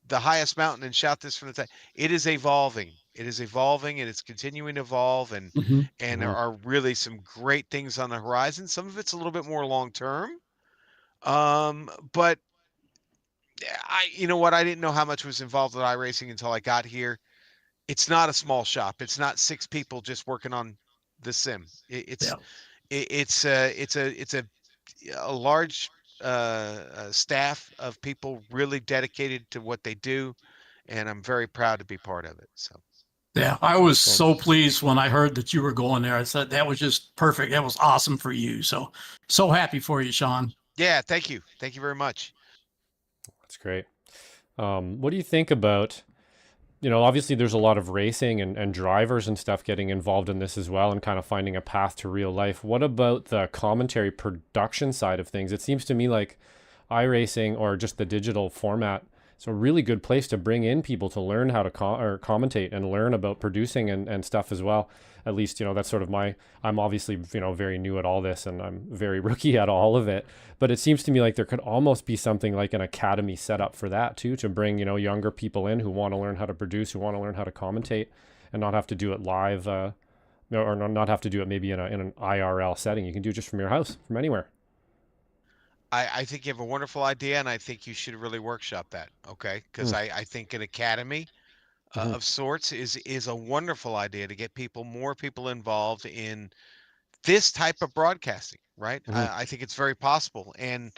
the highest mountain and shout this from the top. It is evolving. It is evolving, and it's continuing to evolve, and there are really some great things on the horizon. Some of it's a little bit more long term, but you know what? I didn't know how much was involved with iRacing until I got here. It's not a small shop. It's not 6 people just working on the sim. It's a large staff of people really dedicated to what they do, and I'm very proud to be part of it. So Yeah, I was so pleased when I heard that you were going there. I said that was just perfect. That was awesome for you. So happy for you, Sean. Yeah, thank you. Thank you very much. That's great. What do you think about, obviously there's a lot of racing and drivers and stuff getting involved in this as well and kind of finding a path to real life. What about the commentary production side of things? It seems to me like iRacing or just the digital format, it's a really good place to bring in people to learn how to commentate and learn about producing and stuff as well. At least, that's sort of I'm obviously, very new at all this and I'm very rookie at all of it. But it seems to me like there could almost be something like an academy set up for that too, to bring, younger people in who want to learn how to produce, who want to learn how to commentate and not have to do it live, or not have to do it maybe in an IRL setting. You can do it just from your house, from anywhere. I think you have a wonderful idea, and I think you should really workshop that, okay? Because I think an academy of sorts is a wonderful idea to get more people involved in this type of broadcasting, right? I think it's very possible. And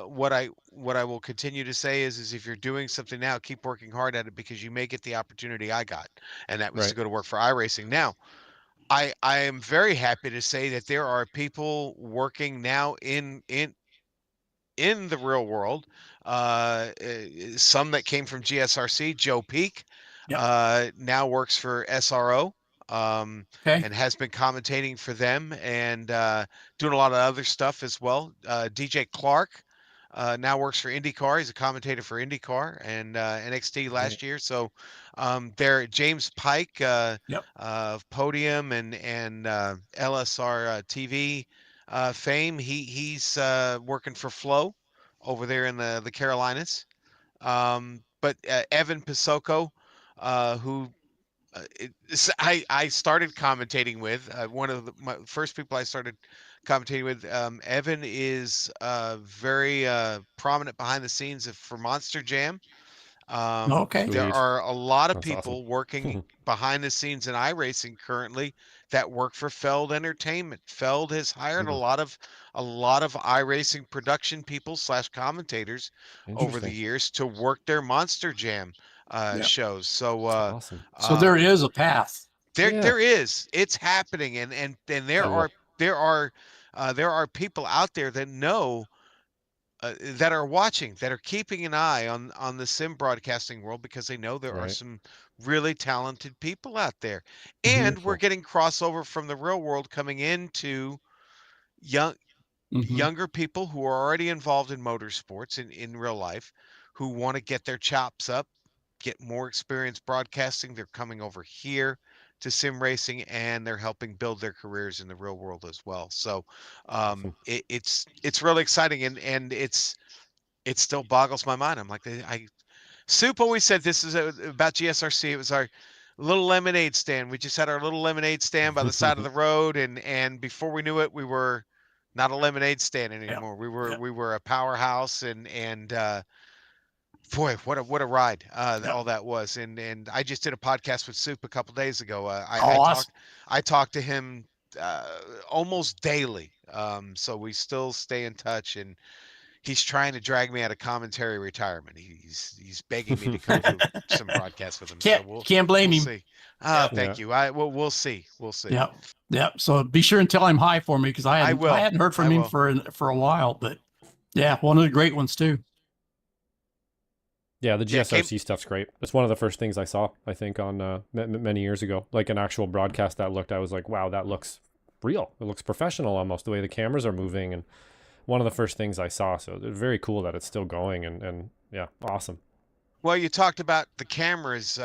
what I will continue to say is if you're doing something now, keep working hard at it, because you may get the opportunity I got, and that was to go to work for iRacing. Now, I am very happy to say that there are people working now in the real world. Some that came from GSRC. Joe Peak now works for SRO, and has been commentating for them and doing a lot of other stuff as well. DJ Clark now works for IndyCar. He's a commentator for IndyCar and NXT last year. So there, James Pike of Podium and LSR TV fame. He's working for Flow over there in the Carolinas. But Evan Pisoko, who I started commentating with, one of my first people I started commentating with. Evan is very prominent behind the scenes for Monster Jam. There are a lot of people working behind the scenes in iRacing currently that work for Feld Entertainment. Feld has hired a lot of iRacing production people / commentators over the years to work their Monster Jam shows. So awesome. So there is a path. There is. It's happening, and there are people out there that know. That are watching, that are keeping an eye on the sim broadcasting world, because they know there are some really talented people out there, and we're getting crossover from the real world coming into younger people who are already involved in motorsports in real life, who want to get their chops up, get more experience broadcasting. They're coming over here to sim racing, and they're helping build their careers in the real world as well. So it's really exciting, and it still boggles my mind. I'm like, Soup always said this is about GSRC. It was our little lemonade stand. We just had our little lemonade stand by the side of the road, and before we knew it, we were not a lemonade stand anymore. We were a powerhouse, and boy, what a ride all that was. And I just did a podcast with Soup a couple days ago. I talked to him almost daily. So we still stay in touch, and he's trying to drag me out of commentary retirement. He's begging me to come do some broadcasts with him. Can't blame him. See. Thank you. We'll see. We'll see. Yeah. So be sure and tell him hi for me, because I hadn't heard from him for a while. But yeah, one of the great ones too. Yeah, the GSRC stuff's great. It's one of the first things I saw, I think, on many years ago. Like an actual broadcast I was like, wow, that looks real. It looks professional almost, the way the cameras are moving. And one of the first things I saw. So it's very cool that it's still going, and yeah, awesome. Well, you talked about the cameras.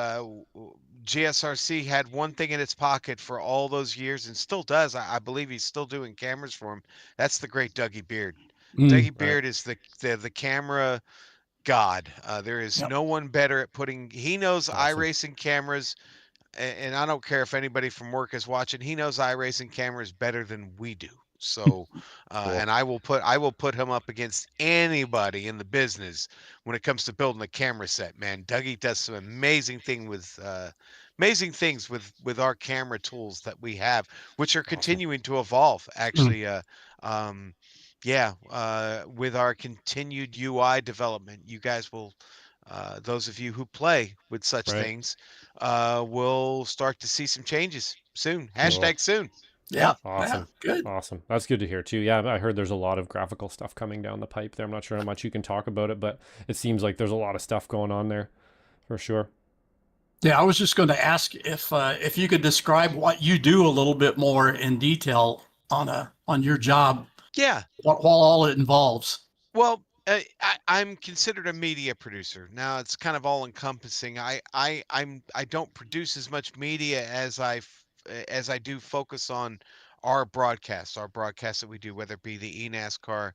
GSRC had one thing in its pocket for all those years, and still does. I believe he's still doing cameras for him. That's the great Dougie Beard. Dougie Beard is the camera god. There is no one better at he knows iRacing cameras, and I don't care if anybody from work is watching. He knows iRacing cameras better than we do. So, and I will put him up against anybody in the business when it comes to building a camera set. Man, Dougie does some amazing thing with amazing things with our camera tools that we have, which are continuing to evolve. Actually, with our continued UI development, you guys will those of you who play with such things will start to see some changes soon. Hashtag soon. Yeah. Awesome. Yeah, good. Awesome. That's good to hear too. Yeah, I heard there's a lot of graphical stuff coming down the pipe there. I'm not sure how much you can talk about it, but it seems like there's a lot of stuff going on there for sure. Yeah, I was just going to ask if you could describe what you do a little bit more in detail on your job. Yeah. What all it involves. Well, I'm considered a media producer. Now it's kind of all encompassing. I don't produce as much media as I do focus on our broadcasts that we do, whether it be the eNASCAR,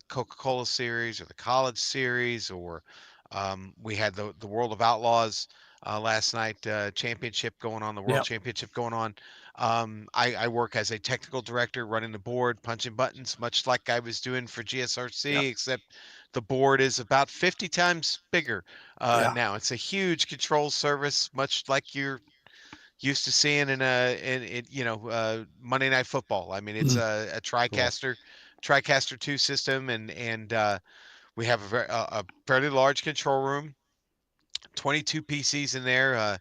Coca-Cola series or the college series, or we had the World of Outlaws last night, championship going on, the World Championship going on. I work as a technical director, running the board, punching buttons, much like I was doing for GSRC, except the board is about 50 times bigger now. It's a huge control service, much like you're used to seeing in Monday Night Football. I mean, it's a TriCaster 2 system, and we have a fairly large control room, 22 PCs in there.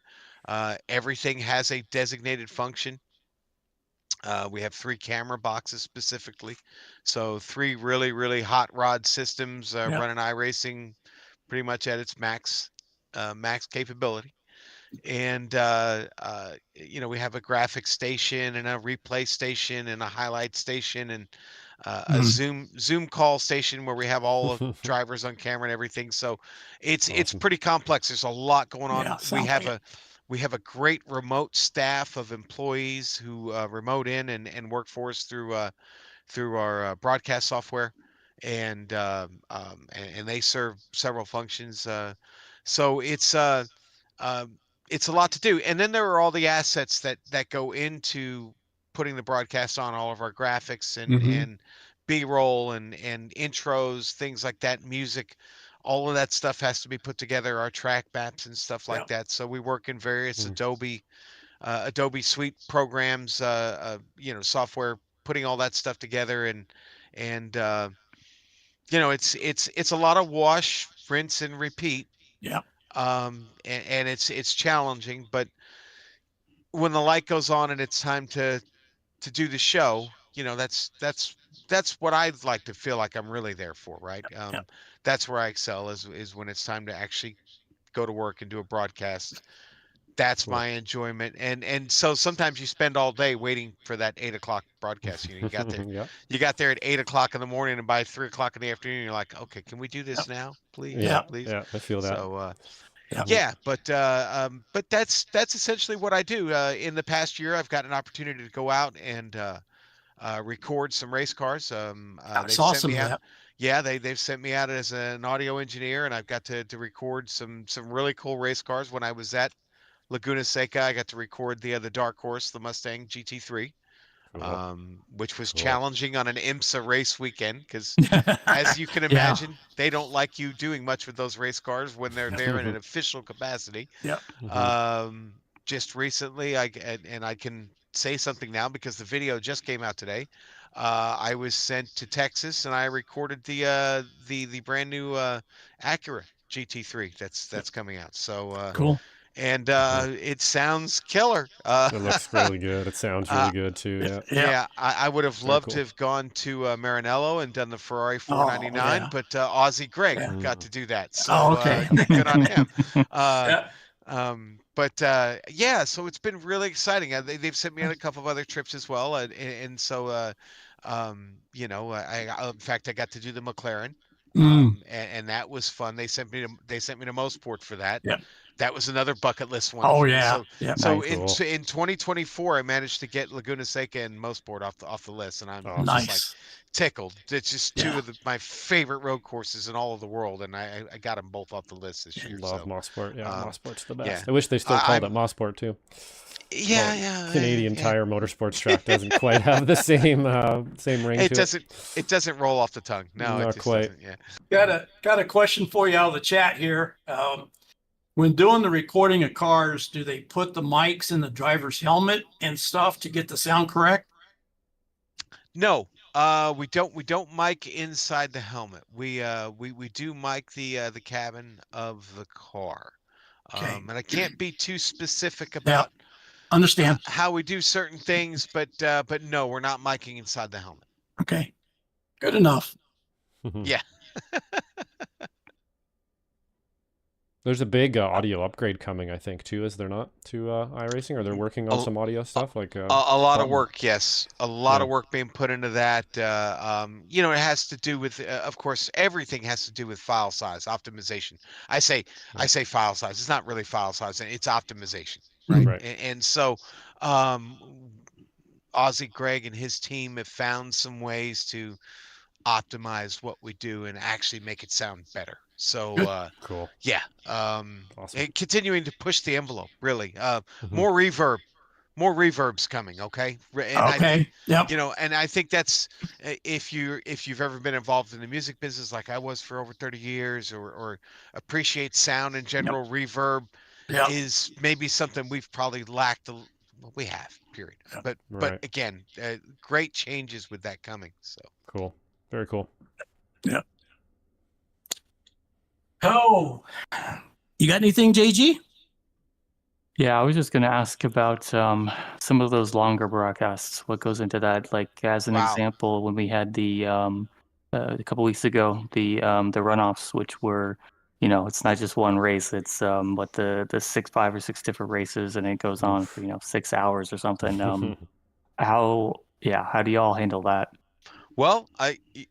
Everything has a designated function. We have 3 camera boxes specifically. So 3 really, really hot rod systems running iRacing pretty much at its max capability. And, we have a graphics station and a replay station and a highlight station and a Zoom call station where we have all of drivers on camera and everything. So it's pretty complex. There's a lot going on. We have a great remote staff of employees who remote in and work for us through our broadcast software, and they serve several functions. So it's a lot to do. And then there are all the assets that go into putting the broadcast on, all of our graphics and B-roll and intros, things like that, music. All of that stuff has to be put together, our track maps and stuff like that. So we work in various Adobe Suite programs, software, putting all that stuff together, and it's a lot of wash, rinse, and repeat. Yeah. And it's challenging, but when the light goes on and it's time to do the show, that's what I'd like to feel like I'm really there for, right? That's where I excel is when it's time to actually go to work and do a broadcast. That's my enjoyment. And so sometimes you spend all day waiting for that 8 o'clock broadcast. You got there, you got there at 8 o'clock in the morning, and by 3 o'clock in the afternoon, you're like, okay, can we do this now, please? Please. Yeah, I feel that. So, but that's essentially what I do. In the past year, I've got an opportunity to go out and record some race cars. That's awesome. They've sent me out as an audio engineer, and I've got to record some really cool race cars. When I was at Laguna Seca, I got to record the Dark Horse, the Mustang GT3, which was challenging on an IMSA race weekend because, as you can imagine, they don't like you doing much with those race cars when they're there in an official capacity. Just recently, I can say something now because the video just came out today. I was sent to Texas and I recorded the brand new Acura GT3 that's coming out. So cool. And it sounds killer. It looks really good. It sounds really good too. Yeah. I would have loved to have gone to Maranello and done the Ferrari 499, but Aussie Greg got to do that. So good on him. So it's been really exciting. They've sent me on a couple of other trips as well, and so in fact, I got to do the McLaren, and that was fun. They sent me to Mosport for that. That was another bucket list one. So in 2024, I managed to get Laguna Seca and Mosport off the list, and I'm just like tickled. It's just two of my favorite road courses in all of the world, and I got them both off the list this year. Love Mosport. Mosport's the best. I wish they still called it Mosport too. Canadian Tire Motorsports track doesn't quite have the same ring to it. It doesn't roll off the tongue. No, not quite. Got a question for you out of the chat here. When doing the recording of cars, do they put the mics in the driver's helmet and stuff to get the sound correct? No. We don't mic inside the helmet. We do mic the cabin of the car. Okay. And I can't be too specific Yeah. about Understand. how we do certain things, but no, we're not micing inside the helmet. Okay. Good enough. Yeah. There's a big audio upgrade coming, I think, too, is there not, to iRacing? Or they're working on some audio stuff? Like a lot of work, yes. A lot of work being put into that. You know, it has to do with, of course, everything has to do with file size, optimization. I say file size. It's not really file size. It's optimization, right? Right. And so Ozzy, Greg, and his team have found some ways to optimize what we do and actually make it sound better. So cool. yeah, Awesome. and continuing to push the envelope, really. More reverb's coming. Okay. And I think, Yep. you know, and I think that's, if you've ever been involved in the music business like I was for over 30 years, or appreciate sound in general, reverb is maybe something we've probably lacked. Well, we have, period. But again, great changes with that coming. So cool. Very cool. Yeah. Oh, you got anything, JG? Yeah, I was just going to ask about some of those longer broadcasts. What goes into that? Like, as an example, when we had the a couple weeks ago, the runoffs, which were, you know, it's not just one race. It's the 5 or 6 different races, and it goes on for 6 hours or something. How do y'all handle that? Well,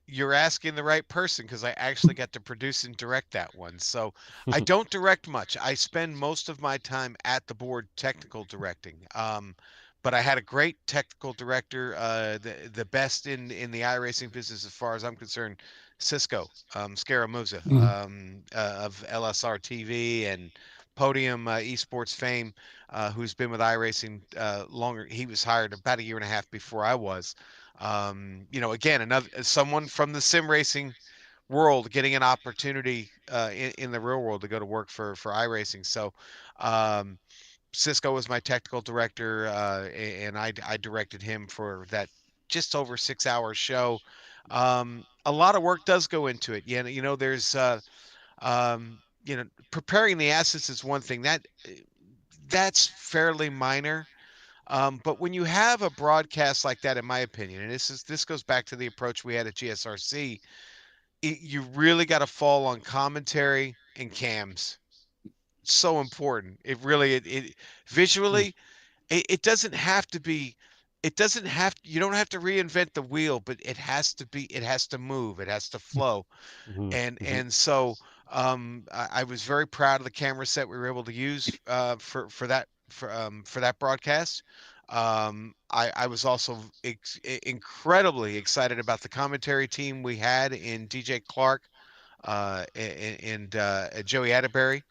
you're asking the right person, because I actually got to produce and direct that one. So I don't direct much. I spend most of my time at the board technical directing. But I had a great technical director, the best in the iRacing business as far as I'm concerned, Cisco Scaramuza, of LSR TV and Podium esports fame, who's been with iRacing longer. He was hired about a year and a half before I was. You know, again, another someone from the sim racing world getting an opportunity in the real world to go to work for iRacing. So Cisco was my technical director, and I directed him for that just over 6 hour show. A lot of work does go into it. Yeah, you know, there's you know, preparing the assets is one thing that's fairly minor. But when you have a broadcast like that, in my opinion, and this goes back to the approach we had at GSRC, you really got to fall on commentary and cams. So important. It really it visually, it doesn't have to be. It doesn't have. You don't have to reinvent the wheel, but it has to be. It has to move. It has to flow. And so I was very proud of the camera set we were able to use for that broadcast. I was also incredibly excited about the commentary team we had in DJ Clark and Joey Atterbury.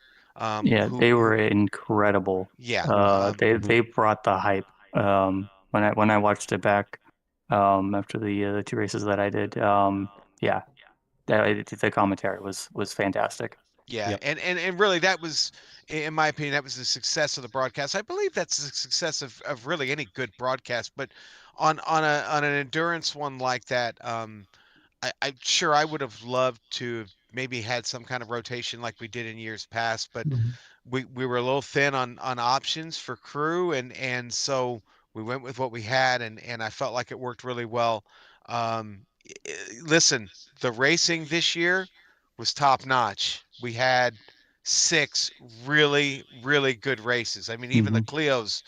They were incredible. Yeah. They brought the hype. When I watched it back after the 2 races that I did, the commentary was fantastic. Yeah, and really that was, in my opinion, that was the success of the broadcast. I believe that's the success of really any good broadcast, but on an endurance one like that, I'm sure I would have loved to have maybe had some kind of rotation like we did in years past, but we were a little thin on options for crew, and so we went with what we had, and I felt like it worked really well. Listen, the racing this year was top notch. We had 6 really, really good races. I mean, even the Clios,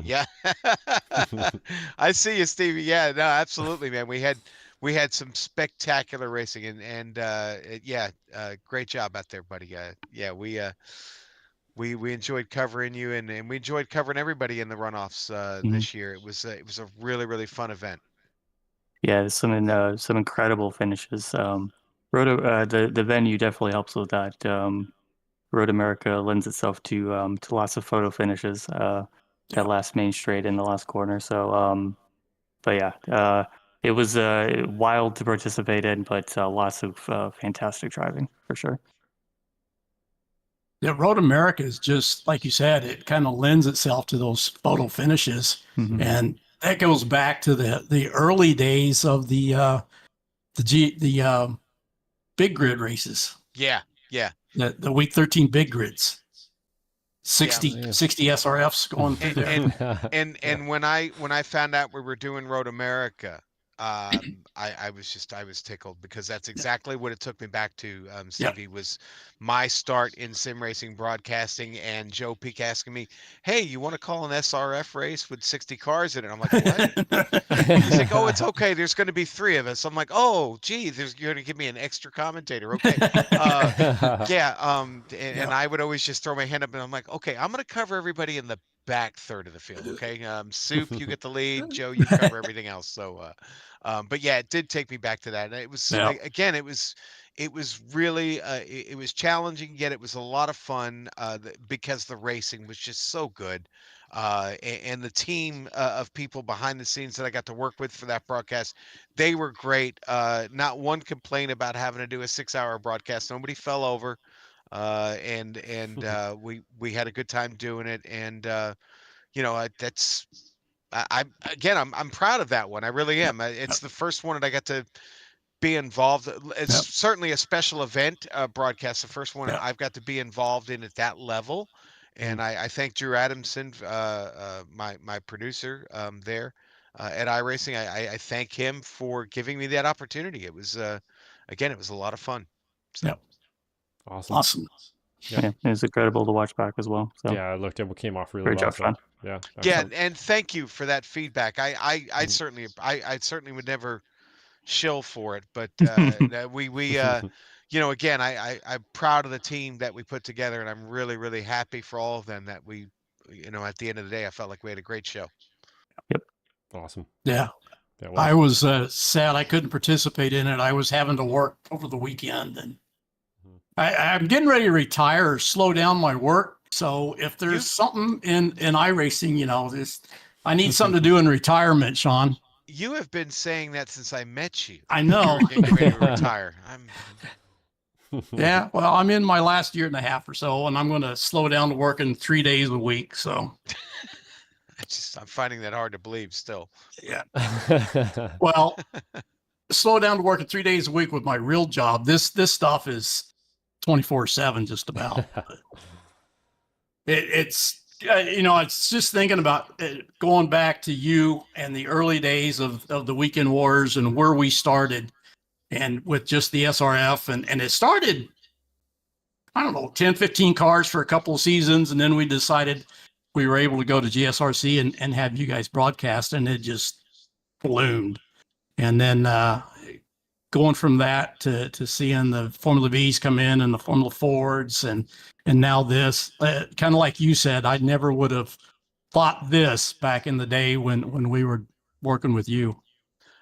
yeah. I see you, Stevie. Yeah, no, absolutely, man. We had some spectacular racing, and great job out there, buddy. Yeah, we enjoyed covering you, and we enjoyed covering everybody in the runoffs this year. It was a really, really fun event. Yeah, some incredible finishes. The venue definitely helps with that. Road America lends itself to lots of photo finishes. That last main straight in the last corner. So, but yeah, it was wild to participate in, but lots of fantastic driving for sure. Yeah, Road America is just like you said. It kind of lends itself to those photo finishes, and that goes back to the early days of the big grid races. Yeah. The week 13 big grids. 60 SRFs going through there. And when I found out we were doing Road America, I was tickled, because that's exactly what it took me back to. Stevie, was my start in sim racing broadcasting, and Joe Peak asking me, "Hey, you want to call an SRF race with 60 cars in it?" I'm like, "What?" He's like, "Oh, it's okay. There's going to be 3 of us." I'm like, "Oh, gee, you're going to give me an extra commentator, okay?" And I would always just throw my hand up, and I'm like, "Okay, I'm going to cover everybody in the back third of the field, okay? Soup, you get the lead. Joe, you cover everything else." So, but yeah, it did take me back to that. And it was again, it was really it was challenging, yet it was a lot of fun, because the racing was just so good. And the team of people behind the scenes that I got to work with for that broadcast, they were great. Not one complaint about having to do a 6-hour broadcast. Nobody fell over. And we had a good time doing it. And that's I'm proud of that one. I really am. It's the first one that I got to be involved. It's certainly a special event broadcast. The first one I've got to be involved in at that level. And I thank Drew Adamson, my producer there at Iracing. I thank him for giving me that opportunity. It was again, it was a lot of fun. So. Awesome. Yeah, it was incredible to watch back as well. So yeah, it came off really great well. Job, Sean. Yeah. Yeah, and thank you for that feedback. I certainly would never shill for it, but we again, I'm proud of the team that we put together, and I'm really, really happy for all of them that we, at the end of the day, I felt like we had a great show. Yep. Awesome. Yeah. I was sad I couldn't participate in it. I was having to work over the weekend, and I'm getting ready to retire or slow down my work. So if there's something in iRacing, I need something to do in retirement, Sean. You have been saying that since I met you. I know. You were getting ready to retire. Yeah, well, I'm in my last year and a half or so, and I'm going to slow down to working 3 days a week. So I'm finding that hard to believe still. Yeah. Well, slow down to working 3 days a week with my real job. This stuff is 24/7 just about. It's just thinking about going back to you and the early days of the Weekend Wars and where we started, and with just the SRF, and it started, I don't know, 10, 15 cars for a couple of seasons, and then we decided we were able to go to GSRC and have you guys broadcast, and it just ballooned. And then going from that to seeing the Formula V's come in and the Formula Fords and now this, kind of like you said, I never would have thought this back in the day when we were working with you.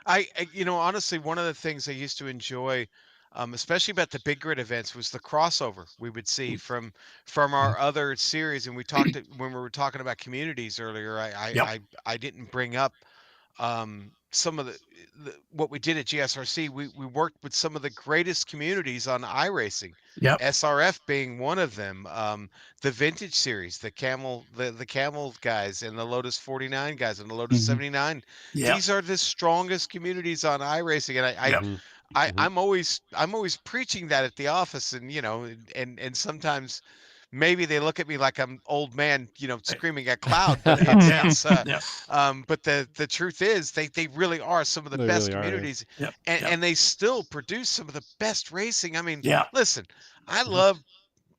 I honestly, one of the things I used to enjoy, especially about the big grid events, was the crossover we would see from our other series. And we talked when we were talking about communities earlier. I didn't bring up some of the what we did at GSRC. We worked with some of the greatest communities on iRacing. SRF being one of them. The Vintage Series, the Camel guys, and the Lotus 49 guys, and the Lotus 79. These are the strongest communities on iRacing, and I'm always preaching that at the office, and and sometimes maybe they look at me like I'm old man, screaming at cloud. But but the truth is, they really are some of the best communities, and they still produce some of the best racing. I mean, listen, I love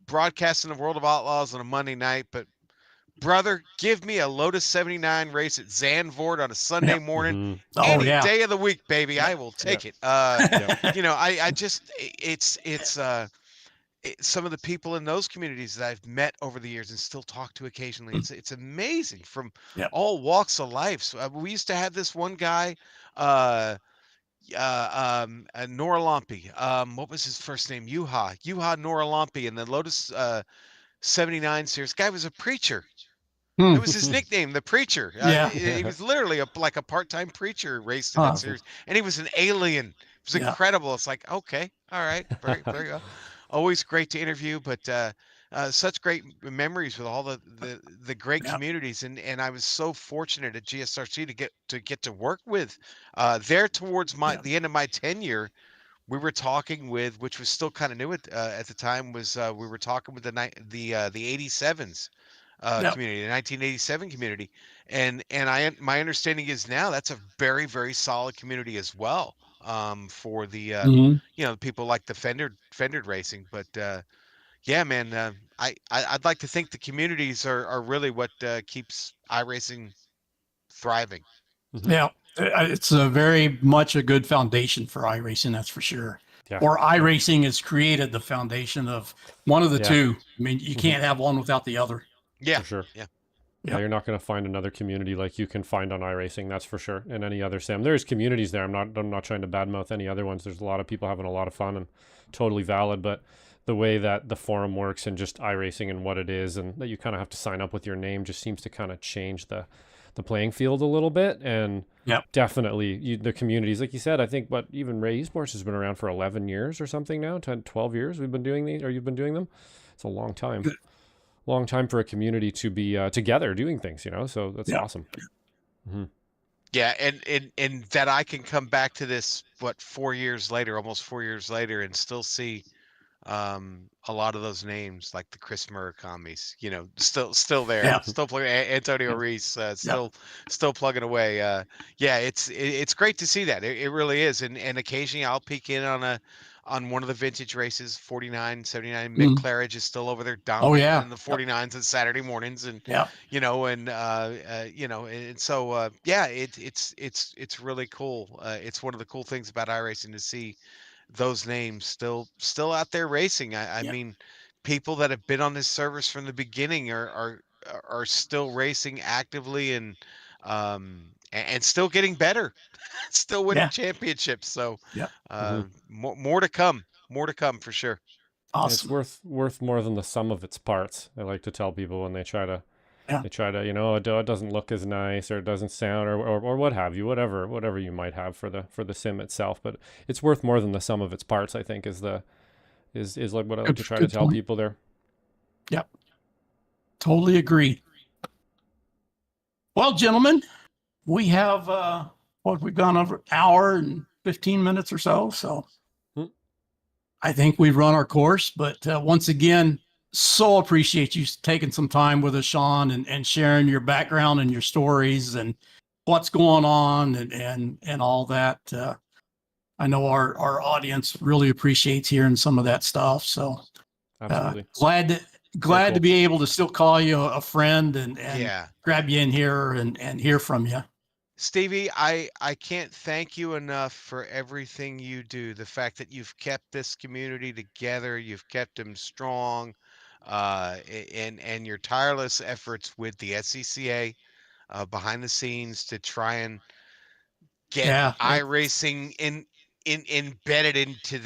broadcasting the World of Outlaws on a Monday night, but brother, give me a Lotus 79 race at Zandvoort on a Sunday morning, any day of the week, baby. I will take it. I just, it's some of the people in those communities that I've met over the years and still talk to occasionally. It's amazing, from all walks of life. So we used to have this one guy, Noralampi. What was his first name? Yuha Noralampi, in the Lotus 79 series. Guy was a preacher. It was his nickname, the Preacher. He was literally like a part-time preacher raced in that series, and he was an alien. It was incredible. It's like, okay, all right, very, very always great to interview, but such great memories with all the great communities, and I was so fortunate at GSRC to get to work with there towards the end of my tenure. We were talking with, which was still kind of new at the time, was we were talking with the 87s community, the 1987 community, and my understanding is now that's a very, very solid community as well, for the people like the Fendered Racing. But yeah, man, I'd like to think the communities are really what keeps iRacing thriving. Yeah, it's a very much a good foundation for iRacing, that's for sure. Yeah. Or iRacing has created the foundation of one of the two. I mean, you can't have one without the other. Yeah, for sure. Yeah. Yeah, you're not going to find another community like you can find on iRacing, that's for sure. And any other sim, there's communities there. I'm not trying to badmouth any other ones. There's a lot of people having a lot of fun and totally valid. But the way that the forum works and just iRacing and what it is, and that you kind of have to sign up with your name, just seems to kind of change the playing field a little bit. And definitely the communities, like you said, I think even Ray Esports has been around for 11 years or something now, 10, 12 years we've been doing these, or you've been doing them. It's a long time. Long time for a community to be together doing things, so that's awesome. Mm-hmm. Yeah, and that I can come back to this almost 4 years later, and still see a lot of those names, like the Chris Murakamis, still there, still plugging. Antonio Reese, still plugging away. Yeah, it's great to see that. It really is, and occasionally I'll peek in on one of the vintage races. 49, 79. Mick Claridge is still over there dominating in the 49s on Saturday mornings, and and so yeah, it's really cool. It's one of the cool things about iRacing to see those names still out there racing. I mean, people that have been on this service from the beginning are still racing actively, and still getting better, still winning championships. So more to come for sure. Awesome. And it's worth more than the sum of its parts. I like to tell people when they try to it doesn't look as nice, or it doesn't sound, or what have you, whatever you might have for the sim itself, but it's worth more than the sum of its parts, I think, is like what I like to try to tell people there. Yep. Totally agree. Well, gentlemen, we have we've gone over an hour and 15 minutes or so. I think we've run our course, but once again, so appreciate you taking some time with us, Sean, and sharing your background and your stories and what's going on and all that. I know our audience really appreciates hearing some of that stuff. So absolutely glad to be able to still call you a friend and grab you in here and hear from you. Stevie, I can't thank you enough for everything you do. The fact that you've kept this community together, you've kept them strong, and your tireless efforts with the SCCA behind the scenes to try and get iRacing embedded into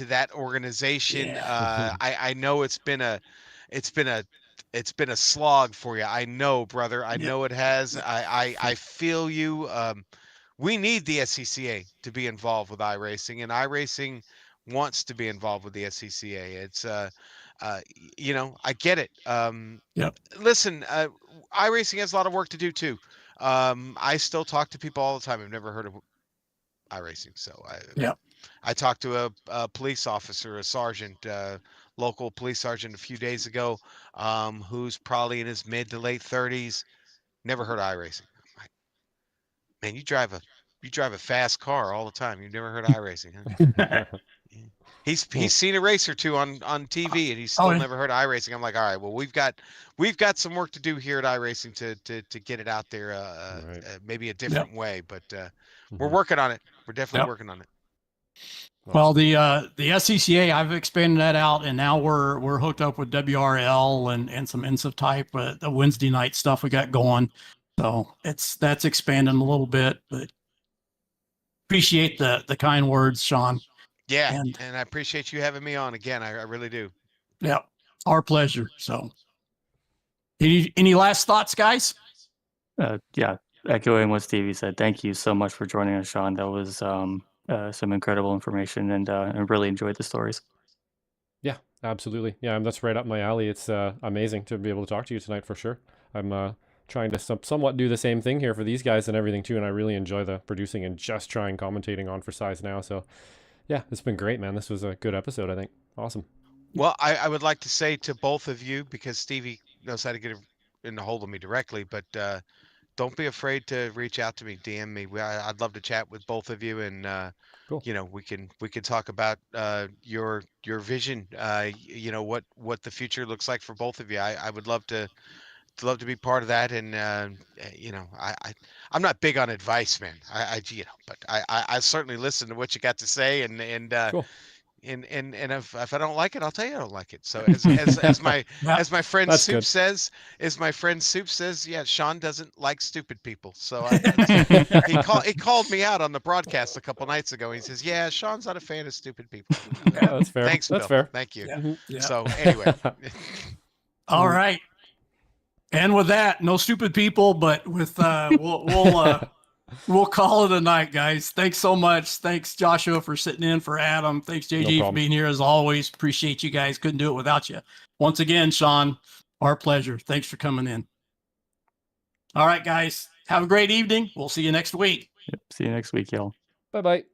that organization. I know it's been a slog for you. I know, brother. I know it has. I feel you. We need the SCCA to be involved with iRacing, and iRacing wants to be involved with the SCCA. It's I get it. Listen, iRacing has a lot of work to do too. I still talk to people all the time. I've never heard of iRacing, so I talked to a police officer, a sergeant, local police sergeant, a few days ago, who's probably in his mid to late 30s. Never heard of iRacing. Like, man, you drive a fast car all the time. You've never heard of iRacing, huh? He's seen a race or two on TV, and he's still never heard of iRacing. I'm like, all right, well, we've got some work to do here at iRacing to get it out there, maybe a different way, but we're working on it. We're definitely working on it. Well, the SCCA, I've expanded that out, and now we're hooked up with WRL and some INSIF type, the Wednesday night stuff we got going. So that's expanding a little bit, but appreciate the kind words, Sean. Yeah, and I appreciate you having me on again. I really do. Yeah, our pleasure. So, any last thoughts, guys? Echoing what Stevie said. Thank you so much for joining us, Sean. That was some incredible information, and I really enjoyed the stories. Yeah, absolutely. Yeah, that's right up my alley. It's amazing to be able to talk to you tonight for sure. I'm trying to somewhat do the same thing here for these guys and everything too, and I really enjoy the producing and just trying commentating on for Size Now. So yeah, it's been great, man. This was a good episode, I think. Awesome. Well, I would like to say to both of you, because Stevie knows how to get in a hold of me directly, but don't be afraid to reach out to me, DM me. I'd love to chat with both of you, and Cool. you know, we can talk about your vision. You know, what the future looks like for both of you. I would love to be part of that, and you know, I'm not big on advice, man. You know, but I certainly listen to what you got to say, and Cool. and if I don't like it, I'll tell you I don't like it. So as my Yeah. as my friend That's Soup good. says, yeah, Sean doesn't like stupid people. So he called me out on the broadcast a couple nights ago. He says, yeah, Sean's not a fan of stupid people. Yeah, that's fair. Thanks, That's Bill. fair. Thank you. Yeah. Mhm. Yeah. So anyway, All right. And with that, no stupid people, but with we'll call it a night, guys. Thanks so much. Thanks, Joshua, for sitting in for Adam. Thanks, No JG, for problem. being here as always. Appreciate you guys. Couldn't do it without you. Once again, Sean, our pleasure. Thanks for coming in. All right, guys. Have a great evening. We'll see you next week. Yep. See you next week, y'all. Bye-bye.